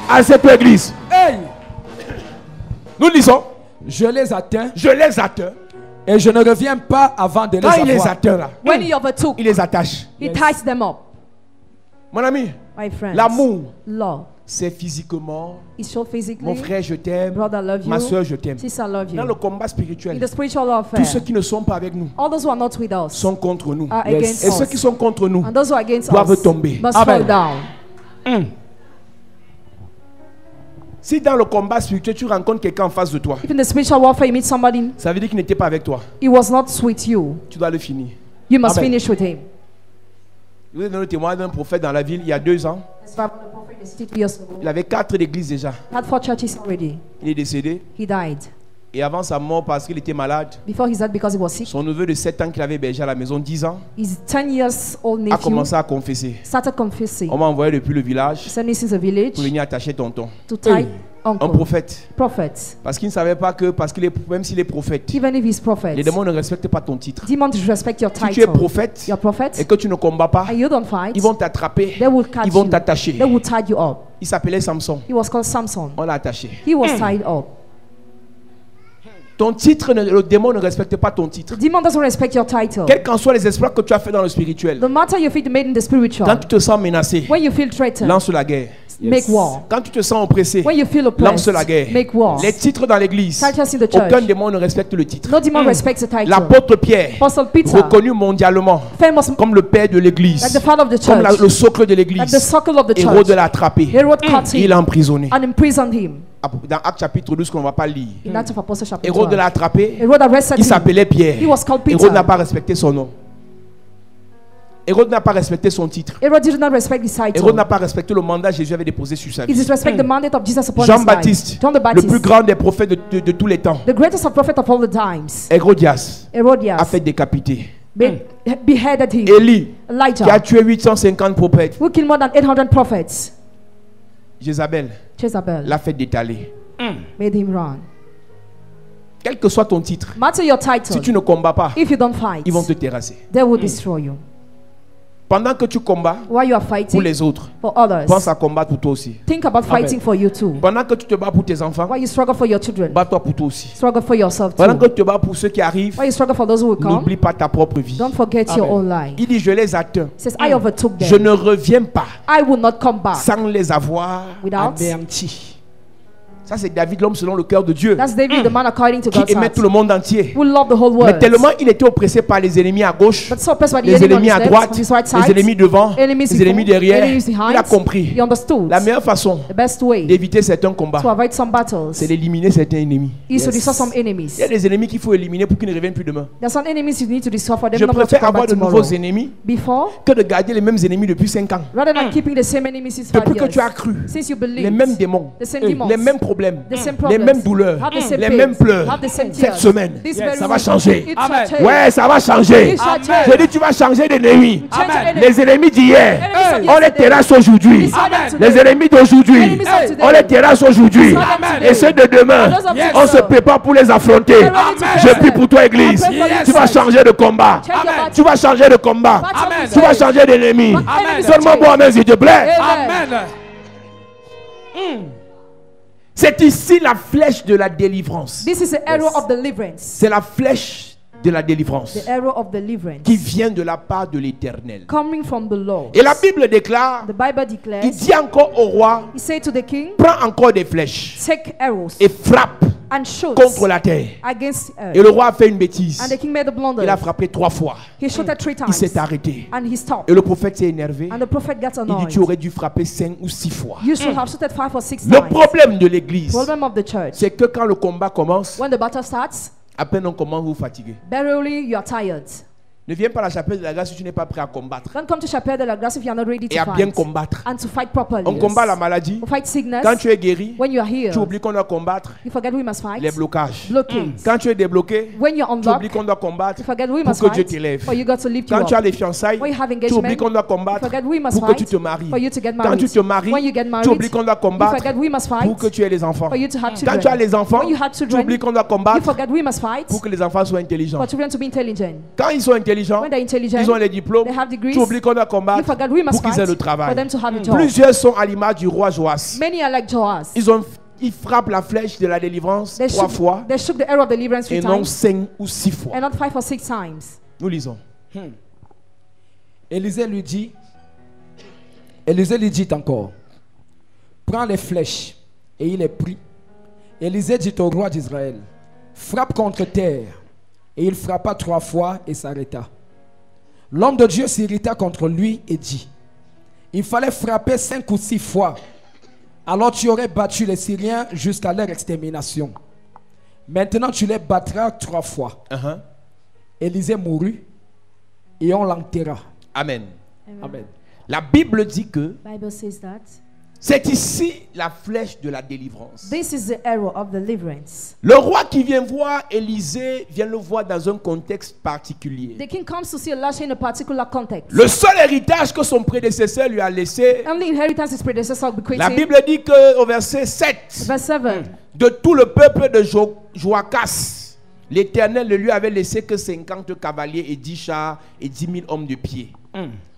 À cette église. Hey. Nous lisons. Je les atteins Je les atteins. et je ne reviens pas avant de les Quand il les avoir. atteint là, When he overtook, il les attache. he ties them up. Mon ami, My friends, l'amour, love c'est physiquement. is shown physically. Mon frère, je t'aime. Brother, love you. Ma soeur, je t'aime. Sister, love Dans you. le combat In spirituel, the spiritual warfare, tous ceux qui ne sont pas avec nous all those who are not with us sont contre nous. are Yes. against Et ceux us. qui sont contre nous And those who are against doivent us tomber. must Amen. fall down. Si dans le combat spirituel, tu rencontres quelqu'un en face de toi, If in the spiritual warfare you meet somebody, ça veut dire qu'il n'était pas avec toi. he was not with you, Tu dois le finir. you must Amen. finish with him. Je vous ai donné le témoignage d'un prophète dans la ville il y a 2 ans. As far as the prophet in the city 2 years ago, Il avait 4 églises déjà. had 4 churches already. Il est décédé. He died. Et avant sa mort, parce qu'il était malade, Before he died because he was sick, son neveu de 7 ans qu'il avait hébergé à la maison, 10 ans, his 10 years old a nephew commencé à confesser. started confessing. On m'a envoyé depuis le village He sent me since the village pour venir attacher tonton. to tie Un uncle, prophète. prophet. Parce qu'il ne savait pas que, même s'il est prophète, Even if he's prophet, les démons ne respectent pas ton titre. demons respect your Si tu es title. prophète You're prophet, et que tu ne combats pas, and you don't fight, ils vont t'attraper, they will catch ils vont you. t'attacher. They will tie you up. Il s'appelait Samson. He was called Samson. On l'a attaché. He was tied up. Ton titre, le démon ne respecte pas ton titre. The demon doesn't respect your title. Quels qu'en soient les exploits que tu as fait dans le spirituel, No matter you feel made in the quand spiritual, tu te sens menacé, when you feel threatened, lance la guerre. make war. Quand tu te sens oppressé, When you feel lance oppressed, la guerre. make war. Les titres dans l'église, Titles in the church. aucun démon ne respecte le titre. No demon respects the title. L'apôtre Pierre, Apostle Peter, reconnu mondialement famous comme le père de l'église, like the father of the comme church, le socle de like the l'église, circle of the Hérode church. l'a attrapé. Herod caught Il him l'a emprisonné. and imprisoned him. Dans Actes chapitre 12 qu'on ne va pas lire. In Acts of Apostles chapter Hérode 12. l'a attrapé. Herod arrested Il him. s'appelait Pierre. He was called Peter. Hérode n'a pas respecté son nom. Hérode n'a pas respecté son titre. Herod did not respect his title. Hérode n'a pas respecté le mandat que Jésus avait déposé sur sa He vie. disrespect the mandate of Jesus upon his Jean-Baptiste, life. John the le Baptist, plus grand des prophètes de tous les temps. the greatest of prophet of all the times. Hérodias a Herodias fait décapiter. beheaded him. Élie, qui a Elijah, tué 850 prophètes. who killed more than 800 prophets. Jézabel Jezebel l'a fait détaler. made him run. Quel que soit ton titre, Matter your si title, tu ne combats pas, if you don't fight, ils vont te terrasser. they will destroy you. Pendant que tu combats While you are pour fighting les autres, for others, pense à combattre pour toi aussi. think about fighting for you too. Pendant que tu te bats pour tes enfants, While you struggle for your children, bats-toi pour toi aussi. struggle for yourself Pendant que too. tu te bats pour ceux qui arrivent, While you struggle for those who will come, n'oublie pas ta propre vie. don't forget your own life. Il dit, je les atteins. It says, I overtook Je them. ne reviens pas I will not come back sans les avoir without. anéantis. Ça, c'est David, l'homme selon le cœur de Dieu, That's David, the man according to qui God's aimait heart, tout le monde entier. who loved the whole Mais world. tellement il était oppressé par les ennemis à gauche, But so oppressed by the les enemy on ennemis his à left, droite, on his right les side, ennemis devant, enemies les ennemis before, derrière, enemies il a behind. compris. He understood. La meilleure façon The best way d'éviter certains combats, to avoid some battles c'est d'éliminer certains ennemis. is to destroy some enemies. Il y a des ennemis qu'il faut éliminer pour qu'ils ne reviennent plus demain. There's some enemies you need to destroy for them Je not to préfère come avoir back de tomorrow. nouveaux ennemis Before, que de garder les mêmes ennemis depuis 5 ans. rather than keeping the same enemies since 5 Depuis que years. tu as cru, Since you les believe mêmes démons, the same demons, les mêmes problèmes, the same les problems, mêmes douleurs, have the same les pains, mêmes pleurs. have the same Cette tears. semaine, This very ça va week, changer. it Amen. shall change. Ouais, ça va changer. It shall Amen. change. Je dis, tu vas changer d'ennemis. Change Amen. enemies. Les ennemis d'hier, Enemies of on les yesterday. terrasse aujourd'hui. Destroy them Amen. today. Les ennemis d'aujourd'hui, Enemies of today. on les terrasse aujourd'hui. Amen. Et ceux de demain, Those of Yes. on se tomorrow. prépare pour les affronter. Get ready to Amen. Je face prie them. pour toi, Église. I pray for Yes. you, Tu vas church. changer de combat. Change your Amen. battle. Tu vas changer de combat. Battle Amen. Tu vas changer d'ennemi. Enemies Donne-moi of bon amen, s'il te plaît. Amen. Amen. C'est ici la flèche de la délivrance. This is the arrow of deliverance. C'est la flèche de la délivrance The arrow of deliverance. qui vient de la part de l'Éternel. Coming from the Lord. Et la Bible déclare, The Bible il declares, dit encore au roi, he said to the king, prends encore des flèches take arrows et frappe and shoot contre la terre. against earth. Et le roi a fait une bêtise. And the king made a blunder. Il a frappé 3 fois. He shot it 3 Il times. s'est arrêté. And he stopped. Et le prophète s'est énervé. And the prophet got Il dit, annoyed. tu aurais dû frapper 5 ou 6 fois. You should have shot 5 or 6 Le times. problème de l'église, Problem of the church. c'est que quand le combat commence, When the battle starts, à peine on commence, vous fatiguez. barely you are tired. Ne viens pas à la chapelle de la grâce si tu n'es pas prêt à combattre. Don't come to Chapelle de la Grâce if you are not ready Et to à bien fight. combattre. And to fight properly. On combat la maladie. We fight sickness. Quand tu es guéri, When you are healed, tu oublies qu'on doit combattre you forget we must fight. les blocages. Blockades. Quand tu es débloqué, When you're tu unlocked, oublies qu'on doit combattre you forget we pour must que Dieu fight. t'élève. For you got to lift you Quand tu as up. les fiançailles, When you have tu oublies engagement, qu'on doit you combattre forget we must pour que tu fight te maries. for you to get Quand married. tu te maries, When you get tu married, oublies qu'on doit you combattre forget we must fight pour que tu aies les enfants. for you to have Quand tu as children. les enfants, When you have tu children, oublies qu'on doit you combattre forget we must fight pour que les enfants soient intelligents. for children to be intelligent. Quand ils sont intelligents, When they're intelligent, ils ont les diplômes, they have degrees, tu oublies qu'on doit you combattre forget we pour must qu'ils aient fight le for travail. them to have a job. Plusieurs sont à l'image du roi Joas. Many are like Joas. Ils frappent la flèche de la délivrance They 3 fois shook the arrow of deliverance 3 et non times 5 ou 6 fois. and not 5 or 6 times. Nous lisons. Élisée lui dit encore, prends les flèches. Et il les prit. Élisée dit au roi d'Israël, frappe contre terre. Et il frappa 3 fois et s'arrêta. L'homme de Dieu s'irrita contre lui et dit, il fallait frapper 5 ou 6 fois. Alors tu aurais battu les Syriens jusqu'à leur extermination. Maintenant tu les battras 3 fois. Élisée mourut et on l'enterra. Amen. Amen. La Bible dit que Bible says that c'est ici la flèche de la délivrance. this is the arrow of deliverance. Le roi qui vient voir Élisée vient le voir dans un contexte particulier. The king comes to see Elisha in a particular context. Le seul héritage que son prédécesseur lui a laissé, Only inheritance his predecessor bequeathed la him. Bible dit qu'au verset 7, Verse 7. de tout le peuple de Joachas, l'Éternel ne lui avait laissé que 50 cavaliers et 10 chars et 10 000 hommes de pied.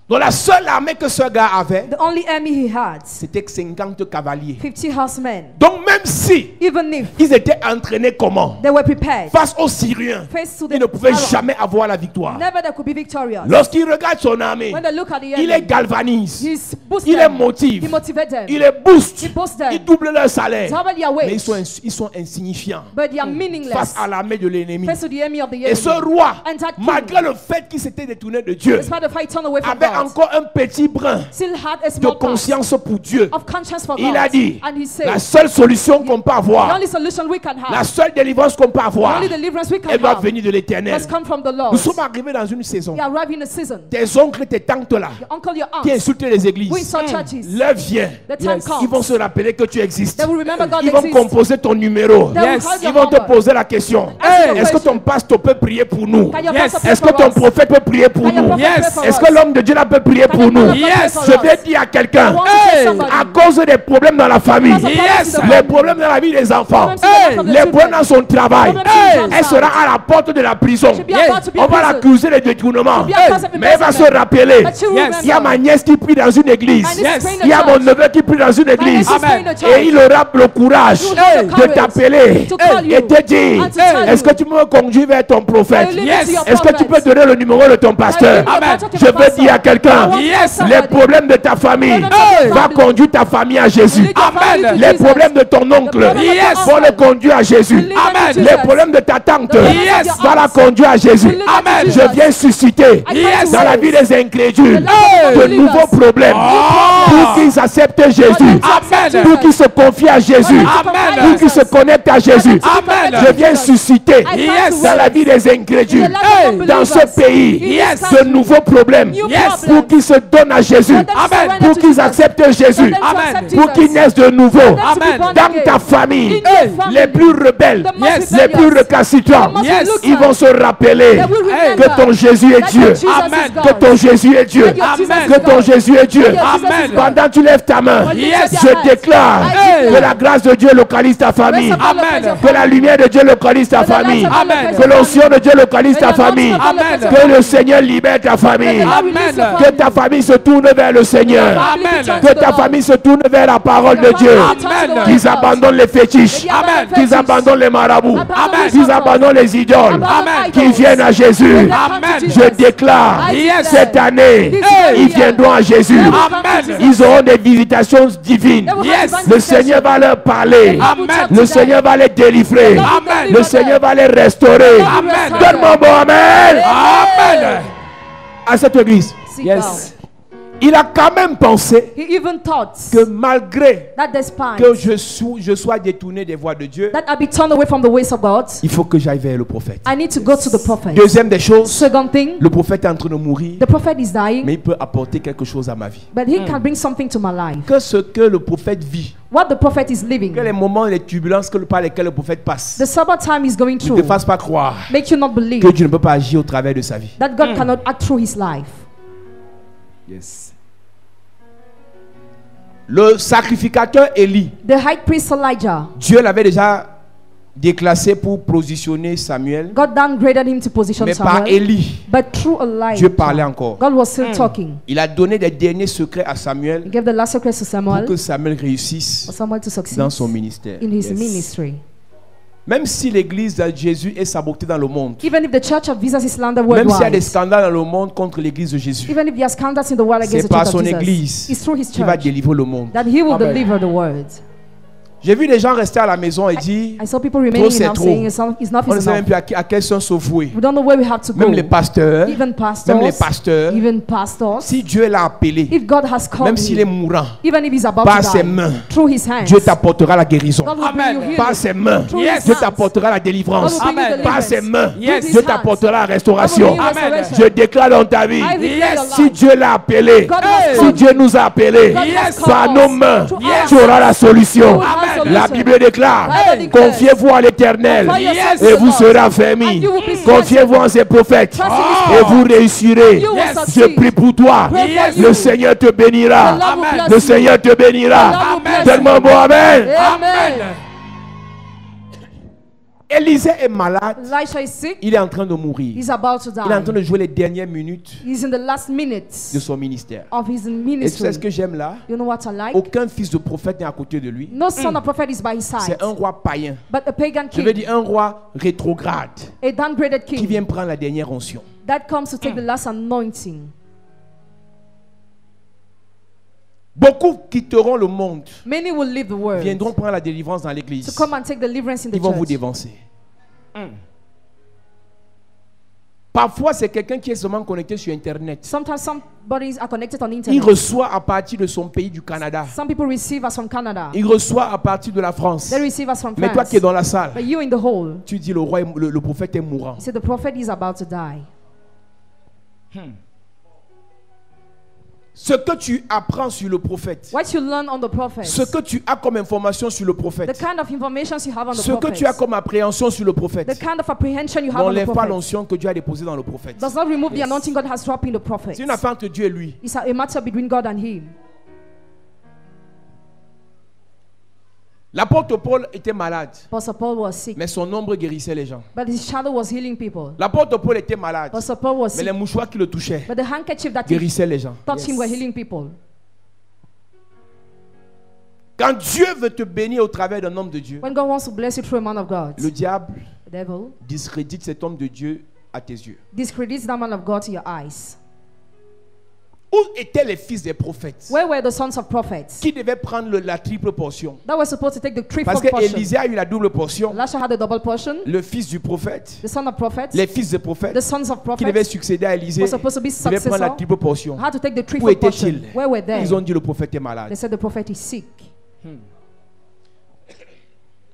Donc la seule armée que ce gars avait, The only army he had, c'était 50 cavaliers. 50 horsemen. Donc même si Even if ils étaient entraînés comment they were prepared, face aux Syriens, face to the ils ne pouvaient arrow, jamais avoir la victoire. never they could be victorious. Lorsqu'ils regardent son armée, When they look at the il les enemy, galvanise, he boosts il les them. motive, He motivates them. il les booste, He boosts them. il double leur salaire. Double their Mais wage. ils sont insignifiants But they are meaningless face à l'armée de l'ennemi. face to the enemy of the Et ce enemy. roi, And that king, malgré le fait qu'il s'était détourné de Dieu, despite the fight turned away from avait God, encore un petit brin still had a de small part conscience pour Dieu. of conscience for Il a God. dit, And he said, la seule solution qu'on peut the avoir, only solution we can la have, seule délivrance qu'on peut the avoir, only deliverance we can elle doit have, venir de l'Éternel. must come from the Lord. Nous sommes arrivés dans une saison. We are arriving in a season. Tes oncles, tes tantes là, Your uncle, your qui aunt, insultent les who églises, insult churches, l'heure vient. the time Yes. comes. Ils vont se rappeler que tu existes. They will remember God Ils vont exists. composer ton numéro. They will Yes. call Ils your vont te number. poser la question. Ask your Est-ce que question. ton pasteur peut prier pour nous? Can your Yes. pastor pray Est-ce que for ton us? prophète peut prier pour Can your nous? prophet Yes. pray for Est-ce us? que l'homme de Dieu là peut prier Can pour your nous? prophet pray Yes. for Je us? vais dire à I quelqu'un, want to tell Hey. somebody. à cause des problèmes dans la famille, Because of problems in the les family. problèmes dans la vie des enfants, Problems in the life of the les children. problèmes dans son travail, Problems in the elle job sera site. à la porte de la prison. She'll be about to be On va in prison. l'accuser de détournement. She'll be accused of Mais elle va se imprisonment. rappeler. But she will Yes. Il y a ma nièce qui prie dans une église. And this Yes. is praying Il y a the mon church. neveu qui prie dans une My église. niece is praying the Amen. church. Et il aura le courage You will have the de courage t'appeler to call you et te dire, and to tell est-ce you. que tu me conduis vers ton prophète? I will lead Yes. you to your Est-ce que tu peux prophet. donner le numéro de ton pasteur? I will give you Amen. the contact of Je your veux pastor. dire à quelqu'un, I want to Yes. tell somebody. les problèmes de ta famille The problems of your va family conduire ta famille à Jésus. will lead your family Amen. to Les Jesus. problèmes de ton oncle The problems of Yes. your vont uncle le conduire à Jésus. will lead them to Amen. Jesus. Les problèmes de ta tante The problems of Yes. your va la aunts conduire à Jésus. will lead them to Amen. Jesus. Je viens susciter Yes. dans la vie des incrédules The life of de unbelievers. nouveaux problèmes pour qu'ils acceptent Jésus, Amen. pour qu'ils se confient à Jésus, Amen. pour qu'ils se connectent à Jésus. Amen. Je viens susciter Yes. dans la vie des incrédules, Hey. dans ce pays, Yes. de nouveaux problèmes Yes. pour qu'ils se donnent à Jésus, Amen. pour qu'ils acceptent Jésus, Amen. pour qu'ils naissent de nouveau. Amen. Dans ta famille, In your family. les plus rebelles, The most Yes. les plus rebellious. récalcitrants, The most Yes. reluctant. ils vont se rappeler They will Hey. remember que ton Jésus est that Dieu, your Jesus Amen. is God. que ton Jésus est Dieu, That your Jesus Amen. is que ton God. Jésus est Dieu. That your Jesus Amen. is God. Pendant que tu lèves ta main, When you Yes. lift your je hands, déclare I que la grâce de Dieu localise ta famille, Grace of God Amen. locate your que la family. lumière de Dieu localise ta Que the light famille, of God Amen. locate que your l'onction de Dieu localise ta family. famille, Que the anointing of God Amen. locate your que le family. Seigneur libère ta famille, Que the Lord Amen. release your que family. ta famille se tourne vers le Seigneur, Amen. que ta famille se tourne vers la parole de Dieu, Amen. qu'ils abandonnent les fétiches, Amen. qu'ils abandonnent les marabouts, Amen. qu'ils abandonnent les idoles, Amen. qu'ils viennent à Jésus. Amen. Je déclare, Yes. cette année, ils viendront à Jésus. Amen. Ils auront des visitations divines. Yes. Le Seigneur va leur parler. Amen. Le Seigneur va les délivrer. Amen. Le Seigneur va les restaurer. Amen. Donne-moi un bon amen Amen. à cette église. Sit Yes. Il a quand même pensé He even thought que malgré that despite que je sois détourné des voies de Dieu, that I be turned away from the ways of God, il faut que j'aille vers le prophète. I need to go to the prophet. Deuxième des choses, Second thing, le prophète est en train de mourir, the prophet is dying, mais il peut apporter quelque chose à ma vie. but he can bring something to my life. Que ce que le prophète vit, What the prophet is living, que les moments, les turbulences par lesquelles le prophète passe, the Sabbath time he's going ne te through, fasse pas croire make you not believe que Dieu ne peut pas agir au travers de sa vie. that God cannot act through his life. Yes. Le sacrificateur Élie, The high priest Elijah, Dieu l'avait déjà déclassé pour positionner Samuel, God downgraded him to position mais par Samuel, Élie, but through Dieu parlait Elijah, encore. God was still talking. Il a donné des derniers secrets à He Samuel gave the last secrets to pour Samuel que Samuel réussisse for Samuel to succeed dans son ministère. in his Yes. ministry. Même si l'église de Jésus est sabotée dans le monde, Even if the church of Jesus is slandered même s'il y a des worldwide, scandales dans le monde contre l'église de Jésus, even if there are scandals in the world c'est against the par church son of Jesus, église it's through his qui va church délivrer le monde. that he will Amen. deliver the world. J'ai vu des gens rester à la maison et dire, I saw people remaining c'est in house trop. saying enough on ne is sait même enough. plus à quel sens se vouer. We don't know where we have to go. Même les pasteurs, Even pastors, même les pasteurs, even pastors, si Dieu l'a appelé, if God has called même s'il est him, mourant, even if he's about par to ses die, mains, through his hands, Dieu t'apportera la guérison. God will bring you Amen. Par healing. ses mains, Through his Dieu hands, t'apportera la God délivrance. will bring you Amen. Par ses deliverance. mains, Yes. Through Dieu his t'apportera la hands, God restauration. will bring you Amen. restoration. Je déclare dans ta vie, I declare your si life. Dieu l'a appelé, God has si called Dieu you. nous a appelés, God has par called nos us. mains, Through tu our auras la solution. You will have solution. La Bible déclare, Bible declares, confiez-vous à l'Éternel confide yourself et to the vous Lord, serez and affermis. you will be Confiez-vous en ses prophètes Trust in his et prophets. vous réussirez. You will Yes. Je succeed. prie pour toi. Pray for Le you. Seigneur te The bénira. Lord will Amen. bless Le you. Seigneur te The Lord bénira. will bless Tellement you. bon, amen. Amen. Élisée est malade. Elisha is sick. Il est en train de mourir. He's about to Il est en train die. de jouer les dernières minutes He's in the last minutes de son ministère. of his Et tu sais ministry. ce que j'aime là? You know what I like? Aucun fils de prophète n'est à côté de lui. No son of prophet is by his side, C'est un roi païen. but a pagan Je veux king, dire un roi rétrograde a downgraded qui king vient prendre la dernière onction. that comes to take the last anointing. Beaucoup quitteront le monde, Many will leave the world viendront prendre la délivrance dans to l'église. come and take deliverance in the Ils vont vous church. dévancer. Parfois, c'est quelqu'un qui est seulement connecté sur Internet. Sometimes somebody are connected on Il internet. reçoit à partir de son pays du Canada. Some people receive us from Canada. Il reçoit à partir de la France. They receive us from Mais toi France. qui es dans la salle, But you in the hole, tu dis le roi, le prophète est mourant. you say the prophet is about to die. Ce que tu apprends sur le prophète, What you learn on the prophet, ce que tu as comme information sur le the prophète, kind of information you have on the ce que tu as prophet, comme appréhension sur le the prophète, kind of apprehension you have on the n'enlève pas prophet, l'onction que Dieu a déposée dans le prophète. does not remove the anointing God has dropped in the prophet. C'est une affaire entre Dieu et lui. It's a matter between God and him. L'apôtre Paul était malade, Apostle Paul was sick, mais son ombre guérissait les gens. but his shadow was healing people. L'apôtre Paul était malade, Apostle Paul was mais les sick, mouchoirs qui le touchaient but the handkerchief that guérissaient les gens. touched him were healing people. Quand Dieu veut te bénir au travers d'un homme de Dieu, When God wants to bless you through a man of God, le diable the devil discrédite cet homme de Dieu à tes yeux. discredits that man of God to your eyes. Où étaient les fils des prophètes Where were the sons of prophets qui devaient prendre la triple portion? that were supposed to take the triple Parce que portion? Élisée a eu la double portion. Elisha had a double portion. Le fils du prophète, The son of prophets, les fils des the prophètes sons of qui devaient prophets succéder à Élisée were supposed to be devaient prendre la successor, triple portion. had to take the Où triple portion. étaient-ils? Where were they? Ils ont dit le prophète est malade. They said the prophet is sick.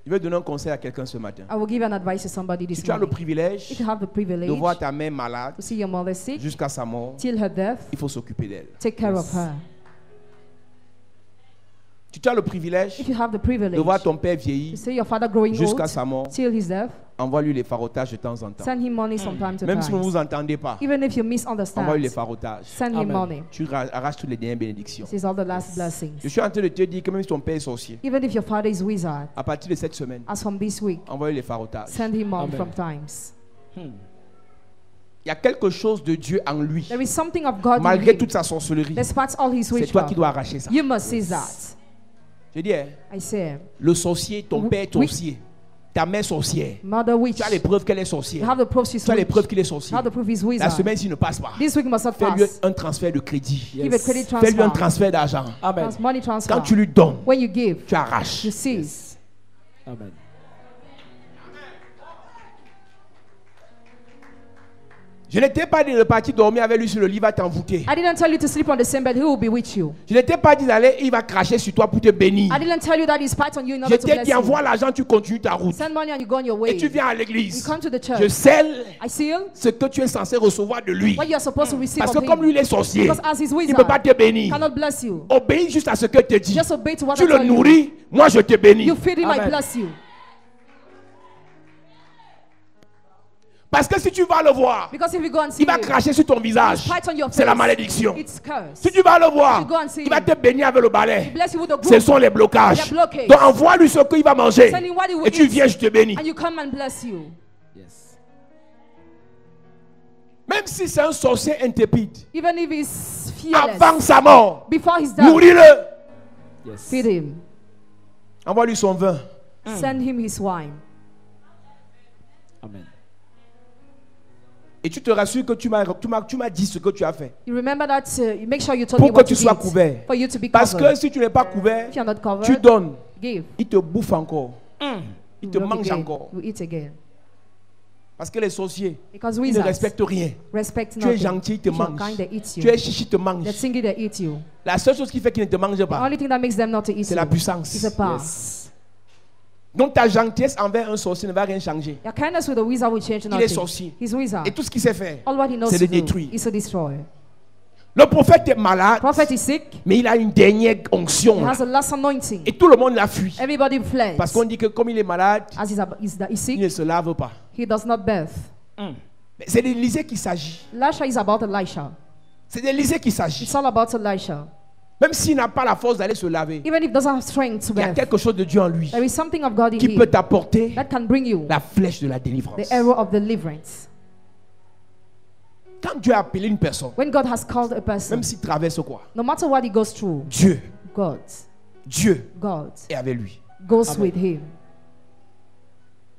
Je vais donner un conseil à quelqu'un ce matin. I will give an advice to somebody Si this tu as le morning. privilège If you have the de privilege voir ta mère malade to see your mother sick jusqu'à sa mort, till her death, il faut s'occuper d'elle. take care of her. Si tu as le privilège If you have the de privilege voir ton père to vieillir see your father growing jusqu'à old sa mort, till his death, envoie-lui les farotages de temps en temps. send him money from time to Même si vous ne time. vous entendez pas, Even if you envoie-lui les misunderstand, farotages. send him Amen. money. Tu arraches toutes les dernières bénédictions. This is all the last Je blessings. suis en train de te dire que même si ton père est sorcier, Even if your father is wizard, à partir de cette semaine, as from this week, envoie-lui les farotages. send him on Amen. from times. Il y a quelque chose de Dieu en lui. There is something of God in Malgré him. toute sa sorcellerie, Despite all his c'est toi witchcraft, qui dois arracher ça. you must see that. Je dis, hein, I say, le sorcier, ton père est Oui. sorcier. Ta mère sorcière. mother witch. Tu as les preuves qu'elle est You sorcière. have the proof she's Tu as les witch. preuves qu'il est You sorcier. have the proof he's La wizard. semaine-ci ne passe pas. This week must not Fais-lui pass. un transfert de crédit. Give a credit Fais-lui un transfer. transfert d'argent. Amen. Money transfer. Quand tu lui donnes, When you give, tu arraches. you seize. Amen. Je n'étais pas dit de partir dormir avec lui sur le lit, il va t'envoûter. I didn't tell you to sleep on the same bed. He will be with you. Je n'étais pas dit d'aller, il va cracher sur toi pour te bénir. I didn't tell you that he spit on you in Je order to t'ai bless dit you. envoie l'argent, tu continues ta route. Send money and you go on your way. Et tu viens à You l'église. come to the church. Je scelle I seal ce que tu es censé recevoir de lui. what you are supposed to receive Parce que of comme lui him. il est sorcier, Because as his il ne wizard, peut pas te bénir. cannot bless you. Obéis juste à ce que te dit. Just obey to what Tu I le tell you. nourris, moi je te bénis. You feed him, I Amen. bless you. Parce que si tu vas le voir, Because if you go and see il va him, cracher sur ton he'll visage. spit on your C'est la face. malédiction. It's cursed. Si tu vas le voir, If you go and see il va him, te bénir avec le balai. he bless you with the Ce broom. sont les blocages. The blockage. Donc envoie-lui ce qu'il va manger. Send him what he will Et tu eat. viens, je te bénis. And you come and bless you. Yes. Même si c'est un sorcier intrépide, Even if he's fearless. avant sa mort, Before he's dead, nourris-le. Yes. feed him. Envoie-lui son vin. Send him his wine. Amen. Et tu te rassures que tu m'as dit ce que tu as fait. You remember that, you make sure you told Pour me que what tu you sois did. couvert. For you to be Parce que covered. si tu n'es pas couvert, If you're not tu covered, donnes. give. Il te bouffe encore. Il te You mange again. encore. You eat again. Parce que les sorciers, Because ils ne wizards respectent rien. respect Tu es nothing. gentil, ils te If you're mangent. kind, they eat Tu you. es chichi, ils te mangent. They're stingy, they eat you. La seule chose qui fait qu'ils ne te mangent The pas, only thing that makes them not to eat c'est you la puissance. is the power. Yes. Donc ta gentillesse envers un sorcier ne va rien changer. Your kindness with a wizard will change Il est nothing. sorcier. He's wizard. Et tout ce qu'il sait faire, All what he knows c'est to de do détruire. is to destroy. Le prophète est malade, Prophet is sick. mais il a une dernière He onction. has a last anointing. Et tout le monde l'a fui. Everybody fled. Parce qu'on dit que comme il est malade, As he's il sick, ne se lave pas. he does not bathe. Mais c'est d'Élysée qu'il s'agit. Elisha is about Elisha. C'est d'Élysée qu'il s'agit. It's all about Elisha. Même s'il n'a pas la force d'aller se laver, Even if he doesn't have strength to il y a bathe, quelque chose de Dieu en lui there is something of God in qui peut him t'apporter that can bring you la flèche de la délivrance. the arrow of deliverance. Quand Dieu a appelé une personne, When God has called a person, même s'il traverse quoi, no matter what he goes through, Dieu God est avec lui. goes Amen. with him.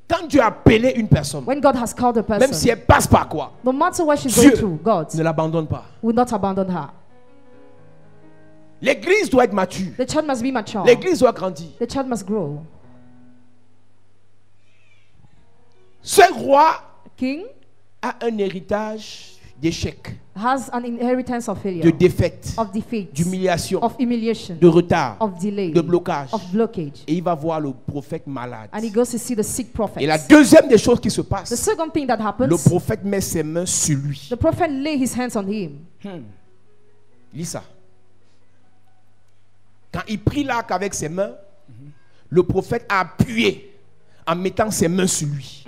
Quand Dieu a appelé une personne, When God has called a même si person, elle passe par quoi, no matter what she's Dieu going through, God ne l'abandonne pas. will not abandon her. L'église doit être mature. The church must be mature. L'église doit grandir. The church must grow. Ce roi King a un héritage d'échec, has an inheritance of failure, de défaite, of defeat, d'humiliation, of humiliation, de retard, of delay, de blocage. of blockage. Et il va voir le prophète malade. And he goes to see the sick prophet. Et la deuxième des choses qui se The passe, second thing that le happens, prophète met ses mains sur lui. the prophet lay his hands on him. Lis ça. Quand il prit l'arc avec ses mains, le prophète a appuyé en mettant ses mains sur lui.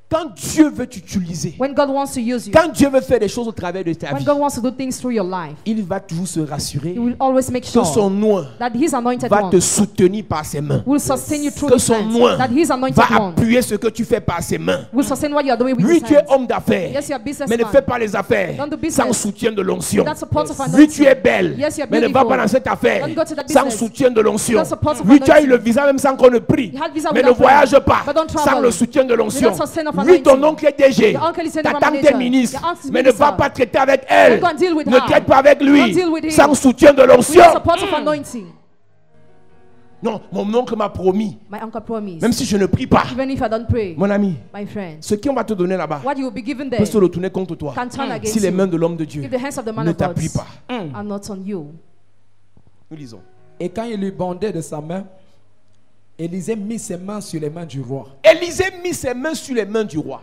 Quand Dieu veut t'utiliser, When God wants to use you, quand Dieu veut faire des choses au travers de ta when vie, God wants to do things through your life, il va toujours se rassurer he will always make que sure son nom that his anointed va one te soutenir par ses mains. will sustain you through Que his son hands. nom That his anointed va one appuyer ce que tu fais par ses mains. will sustain what you are doing with Lui, his tu es hands. homme d'affaires, Yes, you are businessman. mais ne fais pas les affaires Don't do business sans soutien de l'onction. without support of Lui, anointing. tu es belle, Yes, you are mais ne va beautiful. pas dans cette affaire Don't go to that sans business soutien de l'onction. without support of Lui, tu as eu anointing. le visa même sans qu'on ne prie, You had visa mais ne without voyage praying. pas But don't sans travel le soutien de l'onction. without sustain of Lui, ton anointing. oncle est DG, Your uncle is ta general tante est manager. ministre, Your aunt is mais ne minister. va pas traiter avec elle. Don't go and deal with Ne her. traite pas avec lui Don't deal with him. sans soutien de l'onction. With the support of anointing. Non, mon oncle m'a promis, My uncle promised. même si je ne prie pas, Even if I don't pray, mon ami, my friend, ce qu'on va te donner là-bas what you will be given there peut se retourner contre toi can turn against si les mains you. de l'homme de Dieu If the hands of the man ne of God t'appuient pas. are not on you. Nous lisons. Et quand il lui bandait de sa main, Élisée mit ses mains sur les mains du roi. Élisée mit ses mains sur les mains du roi.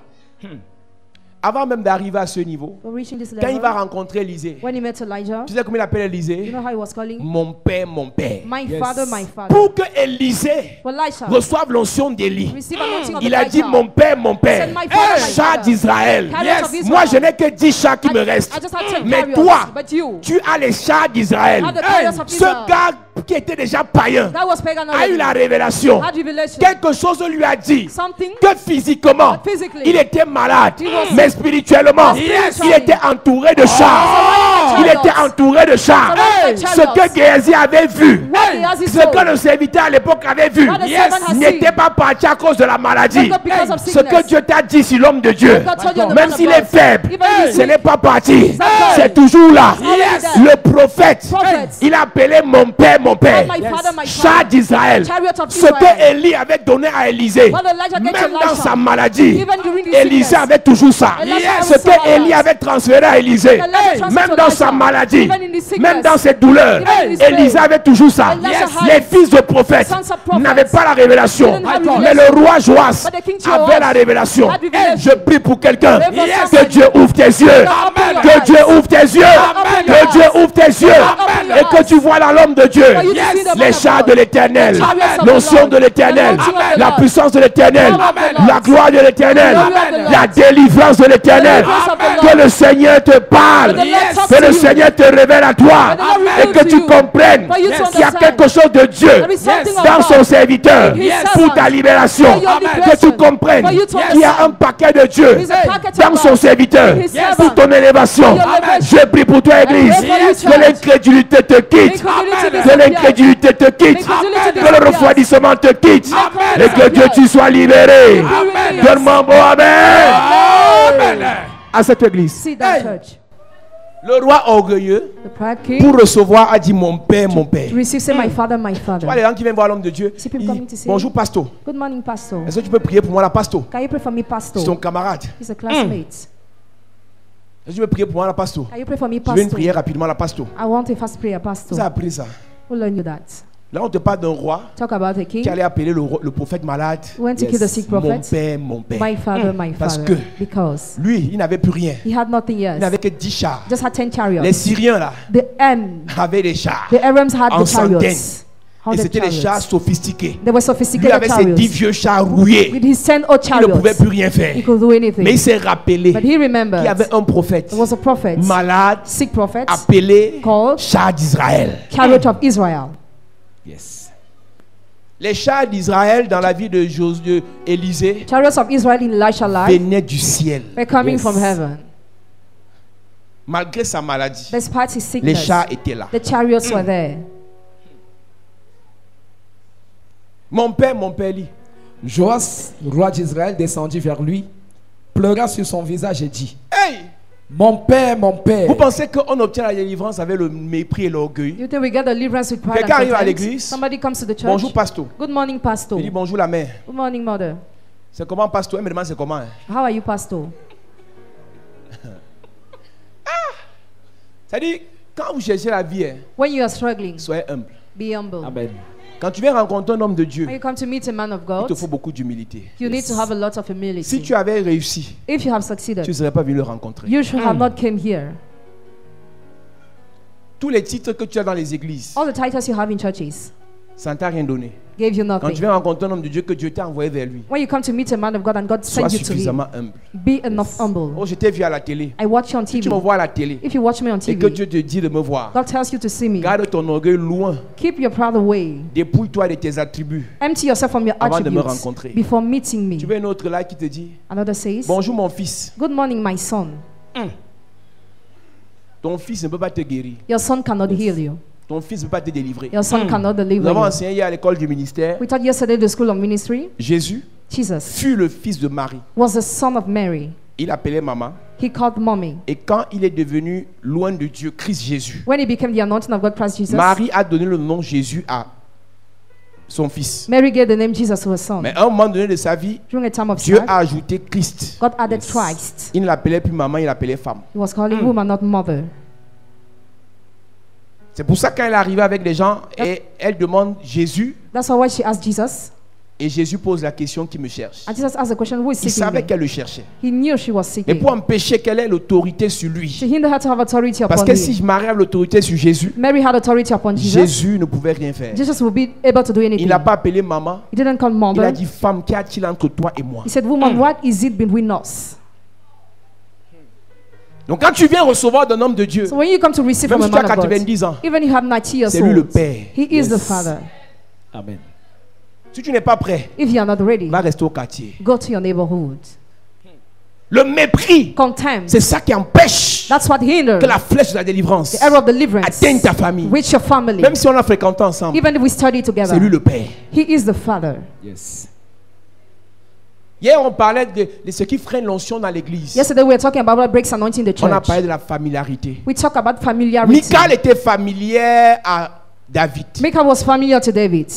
Avant même d'arriver à ce niveau, For reaching this quand il va level, rencontrer Élisée, when he met Elijah, tu sais comment il appelle you Élisée? know how he was calling? Mon père, mon père. My Yes. father, my father. Pour que Élisée For Elisha, reçoive l'onction d'Élie, receive anointing of il a Elijah. dit mon père, mon père. Said, my father, my Chat father. d'Israël. Carriers of Israel. Moi, je n'ai que 10 chats qui me restent. I just had 10 Mais carriers, toi, but you, tu as les chats d'Israël. Had the carriers of Ce Israel. gars qui était déjà païen that was pagan a eu already, la révélation. had revelation. Quelque chose lui a dit Something que physiquement, Physically, il était malade, he was mais spirituellement, Yes. il était entouré de chats. Il était entouré de chars. Surrounded by Ce chariots. que Géasi avait vu, What Gehazi ce saw, que le serviteur à l'époque avait vu, What the servant has n'était seen, pas parti à cause de la maladie. not because of Ce que sickness. Dieu t'a dit sur l'homme de Dieu, God told you on the même man of s'il est God. faible, Even if he's ce weak, n'est pas parti. not C'est toujours là. Yes. Le prophète, Prophet. il a appelé mon père, mon père. My father, my Char father. d'Israël. Chariot of Ce Israel. que Élie avait donné à Élisée, What Elijah gave to même dans Elisha. sa maladie, Even during the Élisée sickness. avait toujours ça. Elisha Ce was so que Élie honest. avait transféré à Élisée, Elijah transferred même to dans Elisha. sa maladie, Even in the sickness. même dans ses douleurs, Even in his Élisée pain. avait toujours ça. Elisha had Les it. fils de prophètes Sons of prophets n'avaient pas la révélation, didn't have mais revelation. le roi Joas But the king avait Joas la révélation. had revelation. Je prie pour quelqu'un, Pray for que somebody. Dieu ouvre tes yeux, Amen. que Dieu ouvre tes yeux, Amen. que Dieu ouvre tes yeux, Amen. et que tu vois dans l'homme de Dieu For you to see the man les of chars God. de l'éternel, The chariots of the l'onction Lord. de l'éternel, The anointing of the la Lord. puissance de l'éternel, The power of the Lord. la gloire de l'éternel, The glory of the Lord. la délivrance de l'éternel. The deliverance of the Lord. Que le Seigneur te parle, That the Lord talk que to le you. Seigneur te révèle à toi, That the Lord et reveal que to tu you. comprennes For you to qu'il y a understand. quelque chose de Dieu There is something of dans God son serviteur in his pour ta servant. libération. For your Que tu liberation. comprennes For you to qu'il y a un understand. paquet de Dieu There is a packet of dans God son serviteur in his pour servant. ton élévation. For your elevation. Je prie pour toi, Église, pray for you, que church. l'incrédulité te quitte, Incredulity que disappears. l'incrédulité te quitte, Incredulity que le disappears. refroidissement te quitte, Amen. et que Dieu tu sois libéré. Amen. Donne-moi un bon amen à cette église. See that church. Le roi orgueilleux, The pride king pour recevoir, a dit mon père, mon père. to receive, say my father, my Tu vois father. les gens qui viennent voir l'homme de Dieu. See people ils- coming to see Bonjour you. pasteur. Good morning, pastor. Est-ce que tu peux prier pour moi la pasteur? Can you pray for me, C'est pastor? ton camarade. He's a classmate. Est-ce que tu peux prier pour moi la pasteur? Can you pray for me, Je veux une pastor? prière rapidement la pasteur. I want a fast prayer, Vous avez pastor. appris ça. Who learned you that? Là on te parle d'un roi Talk about a qui king allait appeler le prophète malade. who went to kill the sick Mon prophet. père, mon père. My father, my Parce father. que Because lui, il n'avait plus rien. he had nothing Il else. n'avait que 10 chars. Just had 10 Les chariots. Syriens là avaient des chars. The Arams had En the chariots. centaines. Et 100 c'était des chars chariots. sophistiqués. They were Lui sophisticated avec ses 10 chariots. vieux chars rouillés, With his 10 old il ne pouvait chariots, plus rien faire. he could do anything. Mais il s'est rappelé But he remembered qu'il y avait un prophète there was a prophet, malade sick prophet, appelé called char d'Israël. Chariot of Israel. Yes. Les chars d'Israël dans la vie de Élisée Chariots of Israel in Elisha's life venaient du ciel. were coming Yes. from heaven. Malgré sa maladie, Despite his les sickness, chars étaient là. the chariots were there. Mon père lit. Joas, roi d'Israël, descendit vers lui, pleura sur son visage et dit, Hey! mon père, mon père. Vous pensez qu'on obtient la délivrance avec le mépris et l'orgueil? You think we get deliverance with pride Quelqu'un and arrive à contempt? l'église. Somebody comes to the church. Bonjour pasteur. Good morning, pastor. Il dit bonjour la mère. Good morning, mother. C'est comment pasteur? Elle me demande c'est comment. Hein? How are you, pastor? C'est-à-dire, quand vous cherchez la vie, hein, When you are struggling, soyez humble. be humble. Amen. Quand tu viens rencontrer un homme de Dieu, When you come to meet a man of il God, te faut beaucoup d'humilité. you need to have a lot of Si humility. tu avais réussi, If you have tu succeeded, ne serais pas venu le rencontrer. you should have not came here. Tous les titres que tu as dans les églises, All the titles you have in churches ça ne t'a rien donné. gave you Quand tu nothing. viens rencontrer un homme de Dieu que Dieu t'a envoyé vers lui, When you come to meet a man of God and God sois sends you to him, suffisamment humble. be enough humble. Oh, je t'ai vu à la télé. I watch you on Si tu me TV. vois à la télé If you watch me on et que TV, Dieu te dit de me voir, God tells you to see me. garde ton orgueil loin. Keep your pride away. Dépouille-toi de tes attributs. Empty yourself from your Avant de me attributes rencontrer. before meeting me. Tu veux un autre là qui te dit Another says, bonjour mon fils. good morning, my son. Ton fils ne peut pas te guérir. Your son cannot heal you. Ton fils ne peut pas te délivrer. Your son cannot Nous deliver avons you. enseigné hier à l'école du ministère. We taught yesterday the school of ministry. Jésus Jesus fut le fils de Marie. was the son of Mary. Il appelait maman. He called mommy. Et quand il est devenu loin de Dieu, Christ Jésus, When he became the anointing of God, Christ Jesus, Marie a donné le nom Jésus à son fils. Mary gave the name Jesus to her son. Mais à un moment donné de sa vie, During a time of Dieu strife, a ajouté Christ. God added Christ. Il ne l'appelait plus maman, il l'appelait femme. He was calling woman, not mother. C'est pour ça quand elle est arrivée avec des gens et elle demande Jésus, That's why she asked Jesus, et Jésus pose la question qui me cherche. and Jesus asked the question, who is Il seeking savait me? qu'elle le cherchait. He knew she was Mais seeking. pour empêcher qu'elle ait l'autorité sur She lui, hindered her to have authority parce upon que him. si Marie avait l'autorité sur Jésus, Mary had authority upon Jesus. Jésus ne pouvait rien faire. Jesus would be able to do Il anything. n'a pas appelé maman, He didn't call il a mother. dit femme, qu'y a-t-il entre toi et moi? He said, woman, what is it between us? Donc quand tu viens recevoir d'un homme de Dieu, So when you come to receive même from a si tu as man of God, 90 ans, even you have 90 years c'est lui le old, Père. he is the Yes. Father. Amen. Si tu n'es pas prêt, If you are not ready, va rester au quartier. go to your neighborhood. Le mépris, contempt. c'est ça qui empêche That's what hinders que la flèche de la délivrance the arrow of deliverance atteigne ta famille. reach your family. Même si on a fréquenté ensemble, Even if we study c'est lui together, le Père. he is the Father. Yes. Hier, on parlait de ce qui freine l'onction dans l'église. Yesterday we were talking about what breaks anointing in the On a church. parlé de la familiarité. We talk about familiarity. Michal était familière à David. Michal was familiar to David.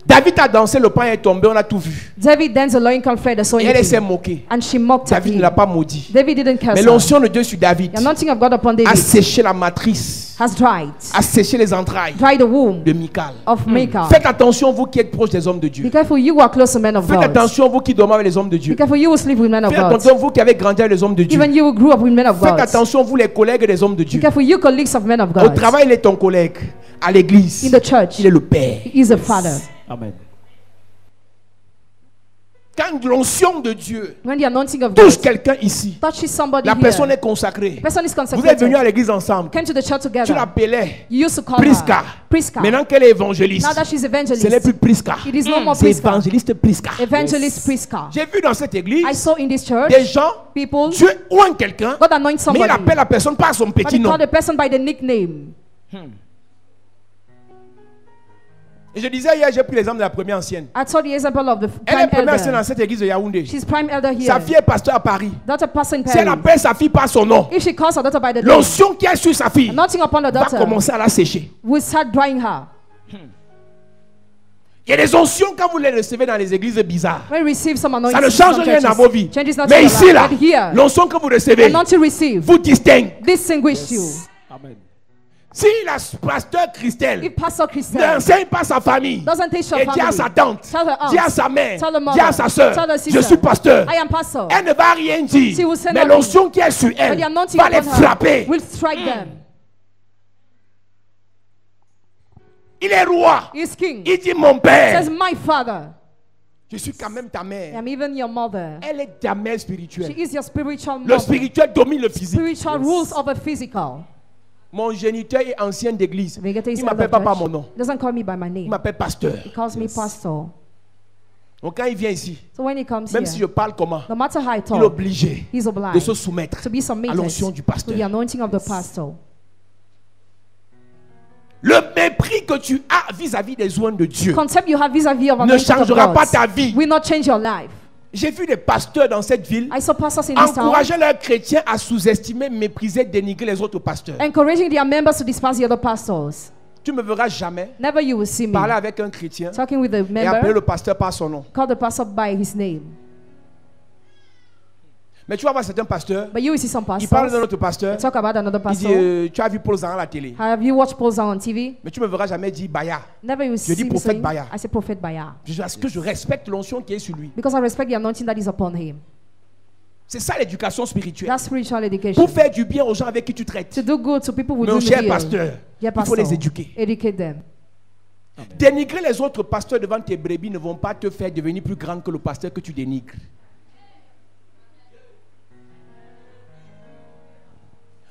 David a dansé, le pain est tombé, on a tout vu. David danced the loin confed, so Et elle s'est moquée. and she mocked at David ne him. l'a pas maudit. David didn't curse Mais her. l'onction de Dieu sur David The anointing of God upon a David séché la matrice, has dried. a séché les entrailles Dried the womb de Michal. of Michal. Faites attention, vous qui êtes proches des hommes de Dieu. Be careful, you who are close to men of Faites God. attention, vous qui dormez avec les hommes de Dieu. Be careful, you who sleep with men of Faites God. attention, vous qui avez grandi avec les hommes de Dieu. Even you who grew up with men of Faites God. attention, vous les collègues des hommes de Be Dieu. careful, you colleagues of men of Au God. travail, il est ton collègue. À l'église, In the church, il est le Père. he is the Father. Amen. Quand l'onction de Dieu When the anointing of touche God quelqu'un ici, touches somebody la personne here, est consacrée. the person is Vous êtes venus à consecrated. l'église ensemble. Came to the church Tu together. l'appelais You used to call Prisca. her Prisca. Maintenant qu'elle est évangéliste, Now that she's ce n'est evangelist, plus Prisca. it is no more C'est Prisca. évangéliste Prisca. Evangelist Prisca. J'ai vu dans cette église I saw in this church des gens, people, Dieu oint quelqu'un, God anoints mais somebody, il appelle la personne par son but petit he nom. called the person by the nickname. Et je disais hier, j'ai pris l'exemple de la première ancienne. I told the example of the Elle est prime première ancienne dans elder. cette église de Yaoundé. She's prime elder Sa here. fille est pasteur à Paris. Daughter pastor in Si elle Paris. appelle sa fille par son nom, If she calls her daughter by the name, l'onction qui est sur sa fille anointing upon the va daughter commencer à la sécher. will start drying her. Il y a des onctions quand vous les recevez dans les églises bizarres. When you receive some anointing, Ça ne in some change rien dans churches, vos vies. changes not Mais your ici, life. là, But here, l'onction que vous recevez anointing receive vous distingue. distinguish you. Amen. Si la pasteur Christelle If Pastor Christian n'enseigne pas sa famille doesn't teach her et dit à sa family, tante, tell her aunt, dit à sa mère, tell the mother, dit à sa soeur, tell the je sister, suis pasteur, I am pastor, elle ne va rien dire. She will say Mais nothing. l'onction qui est sur but the elle anointing va les upon her frapper. will strike them. Il est roi. He is king. Il dit mon père. Says, my father, Je suis quand même ta I mère. am even your mother. Elle est ta mère She spirituelle. is your spiritual Le mother. spirituel domine le physique. Spiritual rules over physical. Mon géniteur est ancien d'église. Vegeta is Il ne elder m'appelle pas par church. mon nom. He doesn't call me by my Il name. m'appelle pasteur. He calls me pastor. Donc quand il vient ici, So when he comes même here, si je parle comment, no matter how I il est talk, obligé he's de obliged se soumettre to be à submitted l'onction du to the pasteur. anointing of the pastor. Le mépris que tu as vis-à-vis des oins de Dieu Concept you have vis-à-vis of ne anointing of changera God pas ta vie. will not change your life. J'ai vu des pasteurs dans cette ville I saw pastors in this town encourager leurs chrétiens à sous-estimer, mépriser, dénigrer les autres pasteurs. encouraging their members to despise the other pastors. Tu ne me verras jamais Never you will see me parler avec un chrétien talking with a et appeler member, le pasteur par son nom. call the pastor by his name. Mais tu vas voir certains pasteurs, But you will see some ils parlent d'un pastors autre pasteur, talk about another il dit pastor. tu as vu Paul Zahn à la télé. Have you watched Paul Zahn on TV? Mais tu ne me verras jamais dire Baya. Never you will Je dis see me prophète saying, Baya. I say prophet Baya. Parce que je respecte l'onction qui est sur lui. Because I respect the anointing that is upon him. C'est ça l'éducation spirituelle. That's spiritual education. Pour faire du bien aux gens avec qui tu traites. To do good to people who Mon do cher ill. pasteur, Dear il faut pastor, les éduquer. educate them. Dénigrer les autres pasteurs devant tes brebis ne vont pas te faire devenir plus grand que le pasteur que tu dénigres.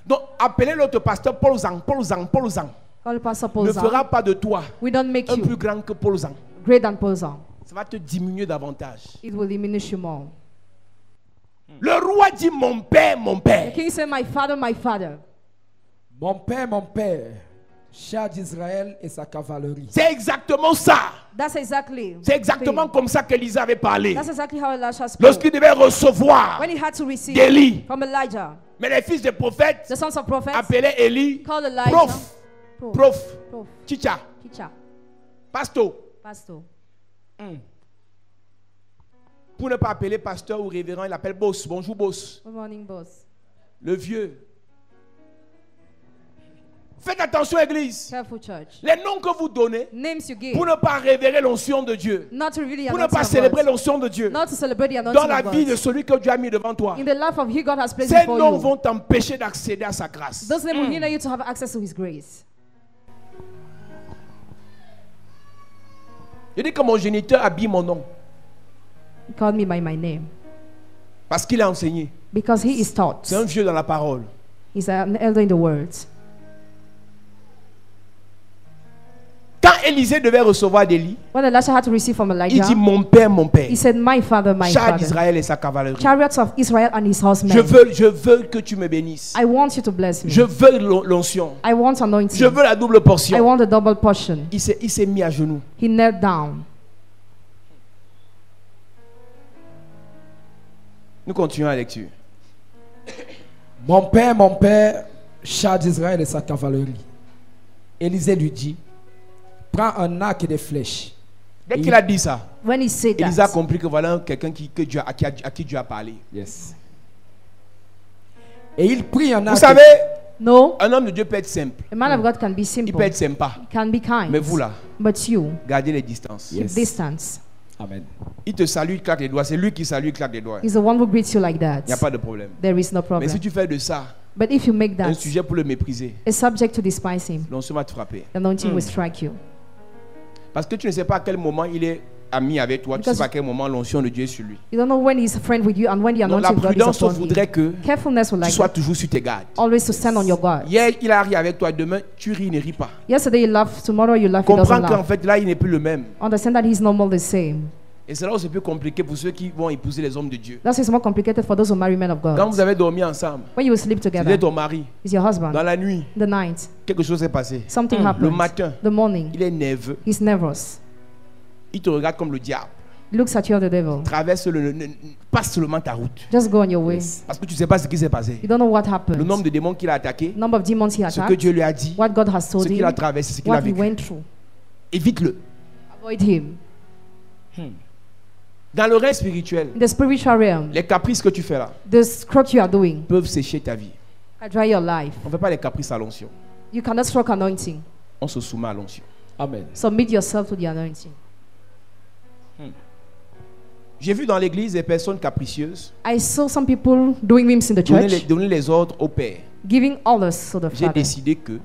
Donc, appeler l'autre pasteur Paul Zahn, Paul Zahn, Paul Zahn Call the pastor Paul ne Zahn. fera pas de toi We don't make un plus you grand que Paul Zahn. great than Paul Zahn. Ça va te diminuer davantage. It will diminish you more. Le roi dit mon père, mon The père. king said, my father, my father. Mon père, char d'Israël et sa cavalerie. C'est exactement ça. That's exactly. C'est exactement comme ça qu'Élisa avait parlé. That's exactly how Elisha spoke. Lorsqu'il devait recevoir When he had to receive d'Élie. from Elijah, Mais les fils des prophètes the sons of prophets appelaient Élie called Elijah prof, prof, prof, chicha, teacher, pasteur. pastor. Pour ne pas appeler pasteur ou révérend, il appelle boss. Bonjour boss. Good morning, boss. Le vieux. Faites attention, église. Careful, church. Les noms que vous donnez Names you give, pour ne pas révéler l'onction de Dieu, not to really pour ne anointing pas of célébrer God, l'onction de Dieu not to celebrate the dans anointing la of vie de God. celui que Dieu a mis devant toi. In the life of he God has placed Ces before noms you, vont t'empêcher d'accéder à sa grâce. those names will hinder you to have access to His grace. Je dis que mon géniteur habille mon nom He called me by my name parce qu'il a enseigné. because he is taught. C'est un vieux dans la parole. He's an elder in the words. Quand Élisée devait recevoir d'Élie, When Elisha had to receive from il dit Elijah, mon père, mon père. he said, my father, Char father. d'Israël et sa cavalerie. Chariots of Israel and his horsemen. Je veux que tu me bénisses. I want you to bless me. Je veux l'onction. I want anointing. Je veux la double I portion. want a double portion. Il s'est mis à genoux. He knelt down. Nous continuons la lecture. mon père, char d'Israël et sa cavalerie. Élisée lui dit, prends un arc et des flèches. Dès qu'il a dit ça, When he said Élisée a that, compris que voilà quelqu'un à qui Dieu a parlé. Yes. Et il prit un Vous arc. savez, no, un homme de Dieu peut être simple. a man of God can be Il simple, peut être sympa. can be kind, Mais vous là, but you, gardez les distances. Yes. distance. Amen. Il te salue, il claque les doigts. C'est lui qui salue, il claque les doigts. He's the one who greets you like that. Il n'y a pas de problème. There is no Mais problem. si tu fais de ça But if you make un that sujet pour le mépriser, a subject to despise him, l'onction va te frapper. the anointing will strike you. Parce que tu ne sais pas à quel moment il est ami avec toi. Tu ne sais pas à quel moment l'onction de Dieu est sur lui. You don't know when he's a friend with you and when the Donc la anointing of God is prudence upon voudrait you. que Carefulness will tu like sois that. toujours sur tes gardes. Always to stand on your guard. Hier, il a ri avec toi. Demain, tu ris, ne ris pas. Yesterday you laughed, tomorrow you laugh, he Comprends doesn't qu'en laugh. fait, là, il n'est plus le même. Understand that he's no more the same. Et c'est là où c'est plus compliqué pour ceux qui vont épouser les hommes de Dieu. That is more complicated for those who marry men of Quand God. vous avez dormi ensemble, When you will sleep c'était together, ton mari. is your husband. Dans la nuit, The night, quelque chose s'est passé. something Le happens. matin, The morning, il est nerveux. he's nervous. Il te regarde comme le diable. Looks at you as the devil. Traverse passe seulement ta route. Just go on your way. Parce que tu ne sais pas ce qui s'est passé. You don't know what happened. Le nombre de démons qu'il a attaqué, Number of demons he ce que attacked, Dieu lui a dit, what God has told ce qu'il a him, traversé, ce qu'il a what he vécu. went through. Évite-le. Avoid him. Dans le règne spirituel, In the spiritual realm, les caprices que tu fais là the stroke you are doing peuvent sécher ta vie. can dry your life. On ne fait pas les caprices à l'onction. You cannot stroke anointing. On se soumet à l'onction. Amen. Submit yourself to the anointing. J'ai vu dans l'église des personnes capricieuses I saw some people doing memes in the church, donner les ordres au Père. giving orders to the J'ai Father. décidé que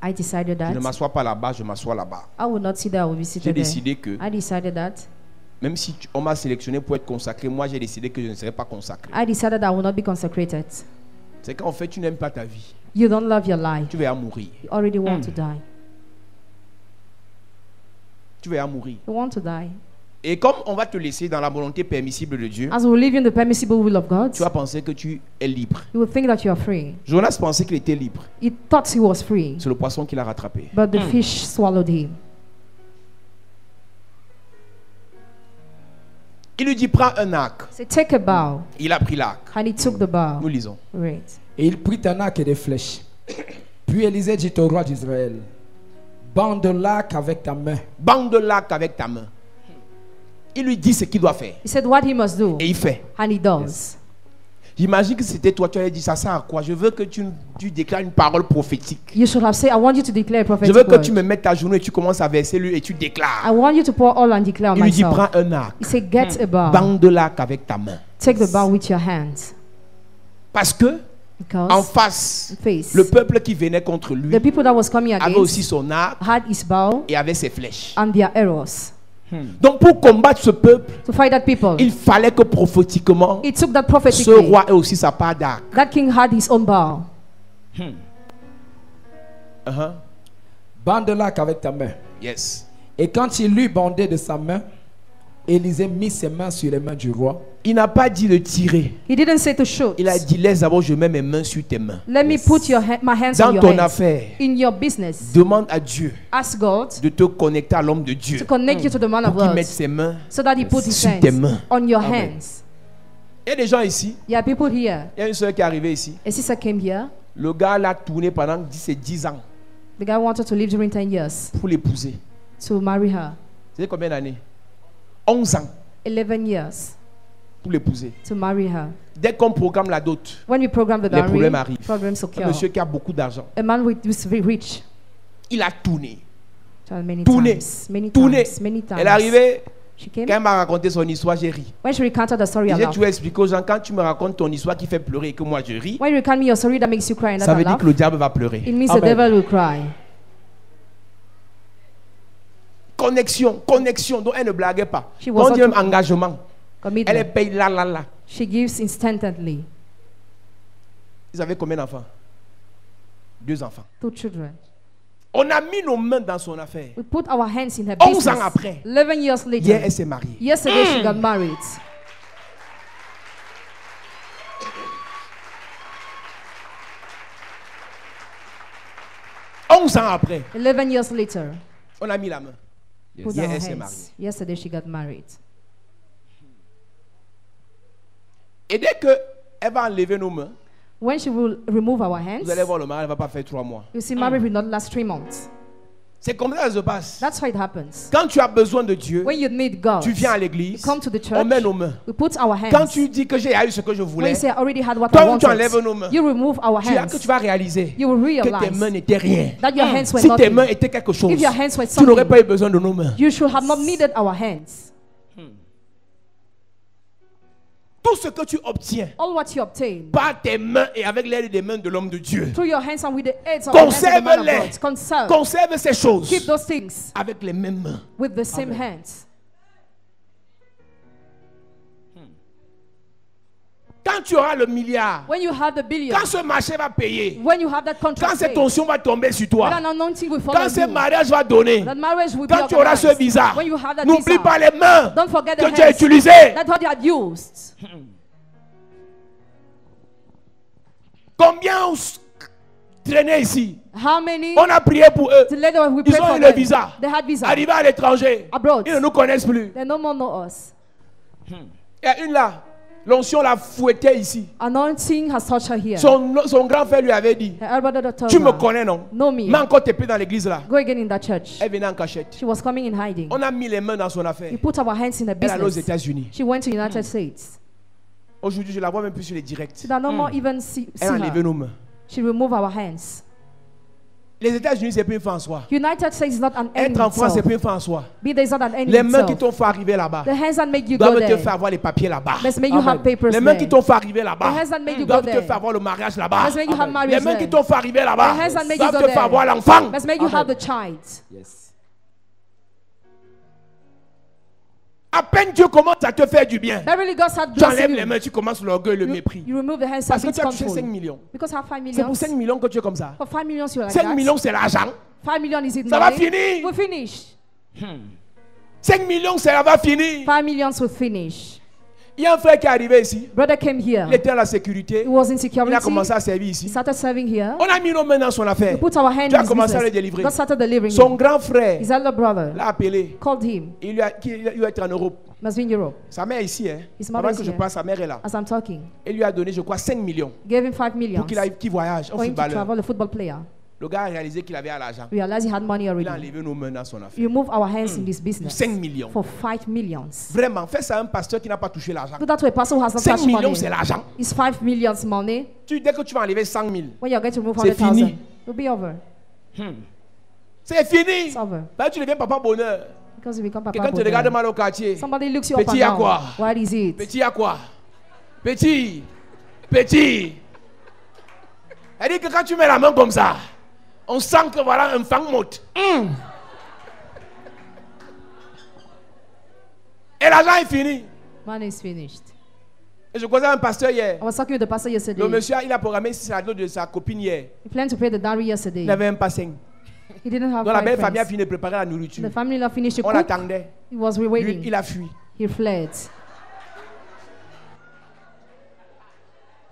I decided je ne that m'assois pas là-bas, je m'assois là-bas. I will not sit there, I will be J'ai seated there. décidé que I decided that. même si on m'a sélectionné pour être consacré, moi j'ai décidé que je ne serai pas consacré. I decided I will not be consecrated. C'est qu'en fait tu n'aimes pas ta vie. You don't love your life. Tu vas y mourir. You already want to die. Tu vas y mourir. You want to die. Et comme on va te laisser dans la volonté permissible de Dieu, As we live in the permissible will of God, tu vas penser que tu es libre. you will think that you are free. Jonas pensait qu'il était libre. He thought he was free, C'est le poisson qui l'a rattrapé. but the fish swallowed him. Il lui dit prends un arc. So take a bow, Il a pris l'arc. and he took the bow. Nous lisons. Right. Et il prit un arc et des flèches. Puis Élisée dit au roi d'Israël, bande l'arc avec ta main. Bande l'arc avec ta main. Il lui dit ce qu'il doit faire. He said what he must do, Et il fait. and he does. J'imagine que c'était toi, tu avais dit ça sert à quoi? Je veux que tu déclares une parole prophétique. You should have said, I want you to declare a Je prophetic veux que word. tu me mettes ta journée et tu commences à verser lui et tu I déclares. want you to pour all and declare Il lui dit myself. prends un arc. He said, get a bow. Bande l'arc avec ta main. Take the bow with your hands. Parce que en Because face, face, le peuple qui venait contre lui the people that was coming avait aussi against son arc had his bow et avait ses flèches. and their arrows. Donc pour combattre ce peuple, To fight that people, il fallait que prophétiquement, he took that ce prophetically. roi ait aussi sa part d'arc. That king had his own bow. Uh-huh. Bande l'arc avec ta main. Yes. Et quand il eut bandé de sa main, Élisée mit ses mains sur les mains du roi. Il n'a pas dit de tirer. He didn't say to shoot. Il a dit laisse d'abord je mets mes mains sur tes mains. Let me put my hands Dans on your ton hands. affaire, In your business, demande à Dieu ask God de te connecter à l'homme de Dieu to connect you to the man of pour qu'il God mette ses mains so that he put his sur tes mains. hands on your Amen. hands. Il y a des gens ici, There are people here. il y a une soeur qui est arrivée ici. A sister came here. Le gars l'a tourné pendant 10 ans The guy wanted to live during 10 years pour l'épouser. to marry her. Vous savez combien d'années? 11 ans 11 years pour l'épouser. to marry her. Dès qu'on programme la dot, When we program the Les problèmes dowry, arrivent. problems un occur. monsieur qui a beaucoup d'argent, A man who's very rich. il a tourné. Many Tourné. times. Many Tourné. times. Many times. Elle est arrivée, She came. quand elle m'a raconté son histoire, j'ai ri. When she recounted the story, I J'ai laughed. toujours expliqué aux gens, quand tu me racontes ton histoire qui fait pleurer et que moi je ris, When you recount me your story that makes you cry and ça that I veut dire laugh, que le diable va pleurer. it means Amen. the devil will cry. Connexion, connexion, donc elle ne blaguait pas. She was On dit not- même engagement. Elle Commitment. paye là. She gives instantly. Ils avaient combien d'enfants? 2 enfants. 2 children. On a mis nos mains dans son affaire. We put our hands in her 11 business. ans après. 11 years later. Hier, elle s'est mariée. Yesterday she got married. Onze ans après, 11 years later. on a mis la main. Put Hier, our elle s'est mariée. hands. Yesterday she got married. Et dès qu'elle va enlever nos mains, When she will remove our hands, vous allez voir, le mariage ne va pas faire 3 mois. you see, marriage will not last 3 months. C'est comme ça que ça se passe. That's how it happens. Quand tu as besoin de Dieu, When you need God, tu viens à you l'église, come to the church, on met nos mains. we put our hands. Quand tu dis que j'ai eu ce que je When voulais, you say I already had what I toi, tu enlèves nos wanted, mains. you remove our Tu hands. vas réaliser You will que tes realize mains n'étaient rien. that your hands were Si tes mains nothing. étaient quelque chose, If your hands were tu n'aurais something, pas eu besoin de nos mains. you should have not needed our hands. Tout ce que tu obtiens All what you obtain par tes mains et avec l'aide des mains de l'homme de Dieu, through your hands and with the aids of the hands of the man of conserve-les. God. Conserve. Conserve ces choses Keep those things avec les mêmes mains. with the same hands. Quand tu auras le milliard, When you have the billion, quand ce marché va payer, when you have that quand contract cette paid, onction va tomber sur when toi, an anointing will fall quand on ce you, mariage va donner, that marriage will quand be tu auras ce organized. visa, When you have that n'oublie visa, pas les mains don't forget the que tu as hands utilisées. that what you had used. Combien traînaient ici? How many? On a prié pour eux. The later we Ils prayed ont for eu le them. visa. They had visa. Arrivés à l'étranger, Abroad. ils ne nous connaissent plus. They no more know us. Il y a une là, l'onction l'a fouettait ici. Anointing has touched her here. Son grand frère lui avait dit, Her elder daughter told tu me her, connais non? know me. Mais encore tes pieds dans l'église là. Go again in that church. Elle venait en cachette. She was coming in hiding. On a mis les mains dans son affaire. We put our hands in her Elle allait aux business. États-Unis. She went to United States. Aujourd'hui, je la vois même plus sur les directs. She did no more even see Elle a enlevé her. nos mains. She removed our hands. Les États-Unis, c'est plus une fin en soi. United States is not an end in Être en France, c'est itself. plus une fin en soi. Be there is not an end Les in mains qui itself. t'ont fait arriver là-bas The hands that make you go doivent te there. faire avoir les papiers là-bas. Let's make you have papers Les mains qui there. t'ont fait arriver là-bas The hands that make you go doivent te there. faire avoir le mariage là-bas. Let's make you have Les marriage mains qui there. t'ont fait arriver là-bas The hands that make you doivent go te faire there. avoir l'enfant. Let's make you have the child. Yes. À peine Dieu commence à te faire du bien. Verily God started Tu enlèves blessing les you. mains, tu commences l'orgueil, le mépris. You remove the hands Parce of que tu as touché 5 control. millions. Because you have 5 C'est pour millions. 5 millions que tu es comme ça. For 5 millions you're like 5 that. millions, c'est l'argent. 5 millions is it Ça va money? finir. We'll finish. 5 millions, ça va finir. 5 millions will finish. Il y a un frère qui est arrivé ici. Brother came here. Il était à la sécurité. He was in Il a security. commencé à servir He ici. started serving here. On a mis nos mains dans son affaire. We put our hand Dieu in a his commencé à le business. délivrer. God started delivering Son him. grand frère His elder brother l'a appelé. called him. Il doit être en Europe. Must be in Europe. Sa mère est ici. Hein. His mother Pendant is que je here. passe, sa mère est là. As I'm talking, Il lui a donné, je crois, 5 millions gave him 5 millions pour qu'il voyage, un for him to footballeur. travel, a football player. Le gars a réalisé qu'il avait à l'argent. Realized he had money Il a already. enlevé nos mains dans son affaire. You move our hands in this business 5 millions. for 5 millions. Vraiment, fais ça à un pasteur qui n'a pas touché l'argent. Do that to a person who has not 5 touched millions, money. c'est l'argent. It's 5 millions money. Dès que tu vas enlever 100 000, When you're going to remove C'est 100,000, fini. it'll be over. c'est fini. It's over. Bah, tu deviens papa bonheur. Because you become Papa Quelqu'un te Bonheur. regarde mal au quartier. Somebody looks you up Petit and à down. quoi? What is it? Petit à quoi? Petit. Petit. Elle dit que quand tu mets la main comme ça, on sent que voilà un fang mote. Et l'argent est fini. Money is finished. Et je causais un pasteur hier. I was talking with the pastor yesterday. Le monsieur, il a programmé la dot de sa copine hier. He planned to pay the dowry Il yesterday. n'avait même pas 5. He didn't have Donc la 5 belle famille a friends. fini de préparer la nourriture. The family now finished to On cook. l'attendait. He was Lui, waiting. il a fui. He fled.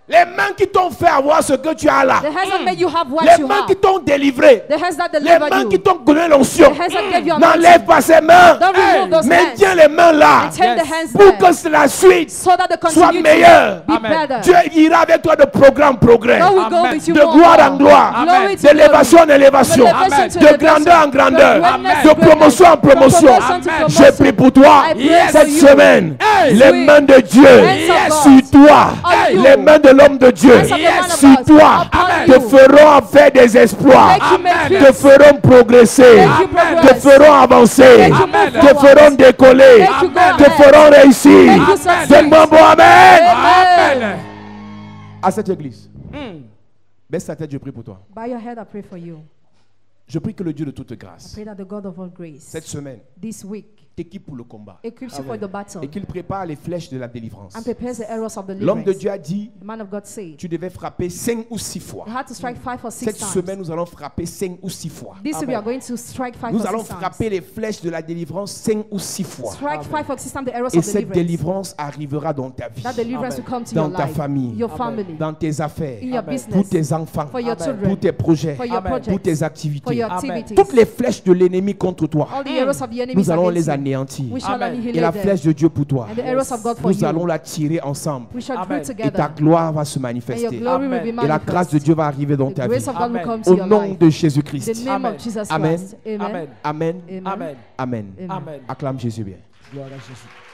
Les mains qui t'ont fait avoir ce que tu as là. The hands that made you have what Les you mains have. qui t'ont délivré. The hands that Les delivered mains you. qui t'ont donné l'onction. The hands that gave you N'enlève anointing. pas ces mains. Don't remove those Maintiens hands. les mains là. Take the hands Pour there. que la suite So that the soit continuity meilleure. be Amen. better. Dieu ira avec toi de programme en progrès. God will go Amen. with you De more gloire and en more. gloire. Glory to D'élévation en élévation. From elevation to De elevation. grandeur en grandeur. From greatness De to promotion en greatness. promotion. From promotion to Amen. promotion. J'ai pris pour toi I pray cette for you. semaine Hey. les Oui. mains de Dieu Hands of sur God. toi, On you. les mains de l'homme de Dieu Hands of the man of sur God. toi Upon te you. feront en faire des exploits, Make you make Amen. te peace. feront progresser, Make you te progress. feront avancer, Make you move te forward. feront décoller, Make you go te ahead. feront réussir. Make you succeed. Donne-moi un bon amen. Amen. À cette église, baisse ta tête, je prie pour toi. Bow your head, I pray for you. Je prie que le Dieu de toute I grâce, pray that the God of all grace, cette semaine, this week, t'équipe pour le combat. equips you for the battle, Et qu'il prépare les flèches de la délivrance. and prepares the arrows of L'homme de deliverance. Dieu a dit, The man of God said, tu devais frapper 5 ou 6 fois. you had to strike 5 or 6 Cette times. semaine, nous allons frapper 5 ou 6 fois. This week we are going to strike 5 Nous or allons 6 times. frapper les flèches de la délivrance 5 ou 6 fois. Strike 5 or 6 times the arrows Et of cette deliverance. délivrance arrivera dans ta vie, That deliverance will come to dans your ta life, famille, your family, dans tes affaires, in your Amen. pour business, tes enfants, for your Amen. children, pour tes projets, for your Amen. pour projects, tes for activités. your Amen. activities. Toutes les flèches de l'ennemi contre toi, All the arrows of the enemy nous allons against les you, anéantir. we shall Amen. annihilate Et la them. flèche de Dieu pour toi, And the arrows of God for nous you, allons la tirer ensemble. we shall Amen. put Et ta together, gloire va se and your manifester. glory will Amen. be Et la grâce de manifest. Dieu va arriver dans The ta vie. grace of God will Amen. come to Au your nom life. de In Jésus-Christ. the name Amen. of Jesus Amen. Christ. Amen. Amen. Amen. Amen. Amen. Amen. Amen. Amen. Acclame Jésus bien. Gloire à Jésus.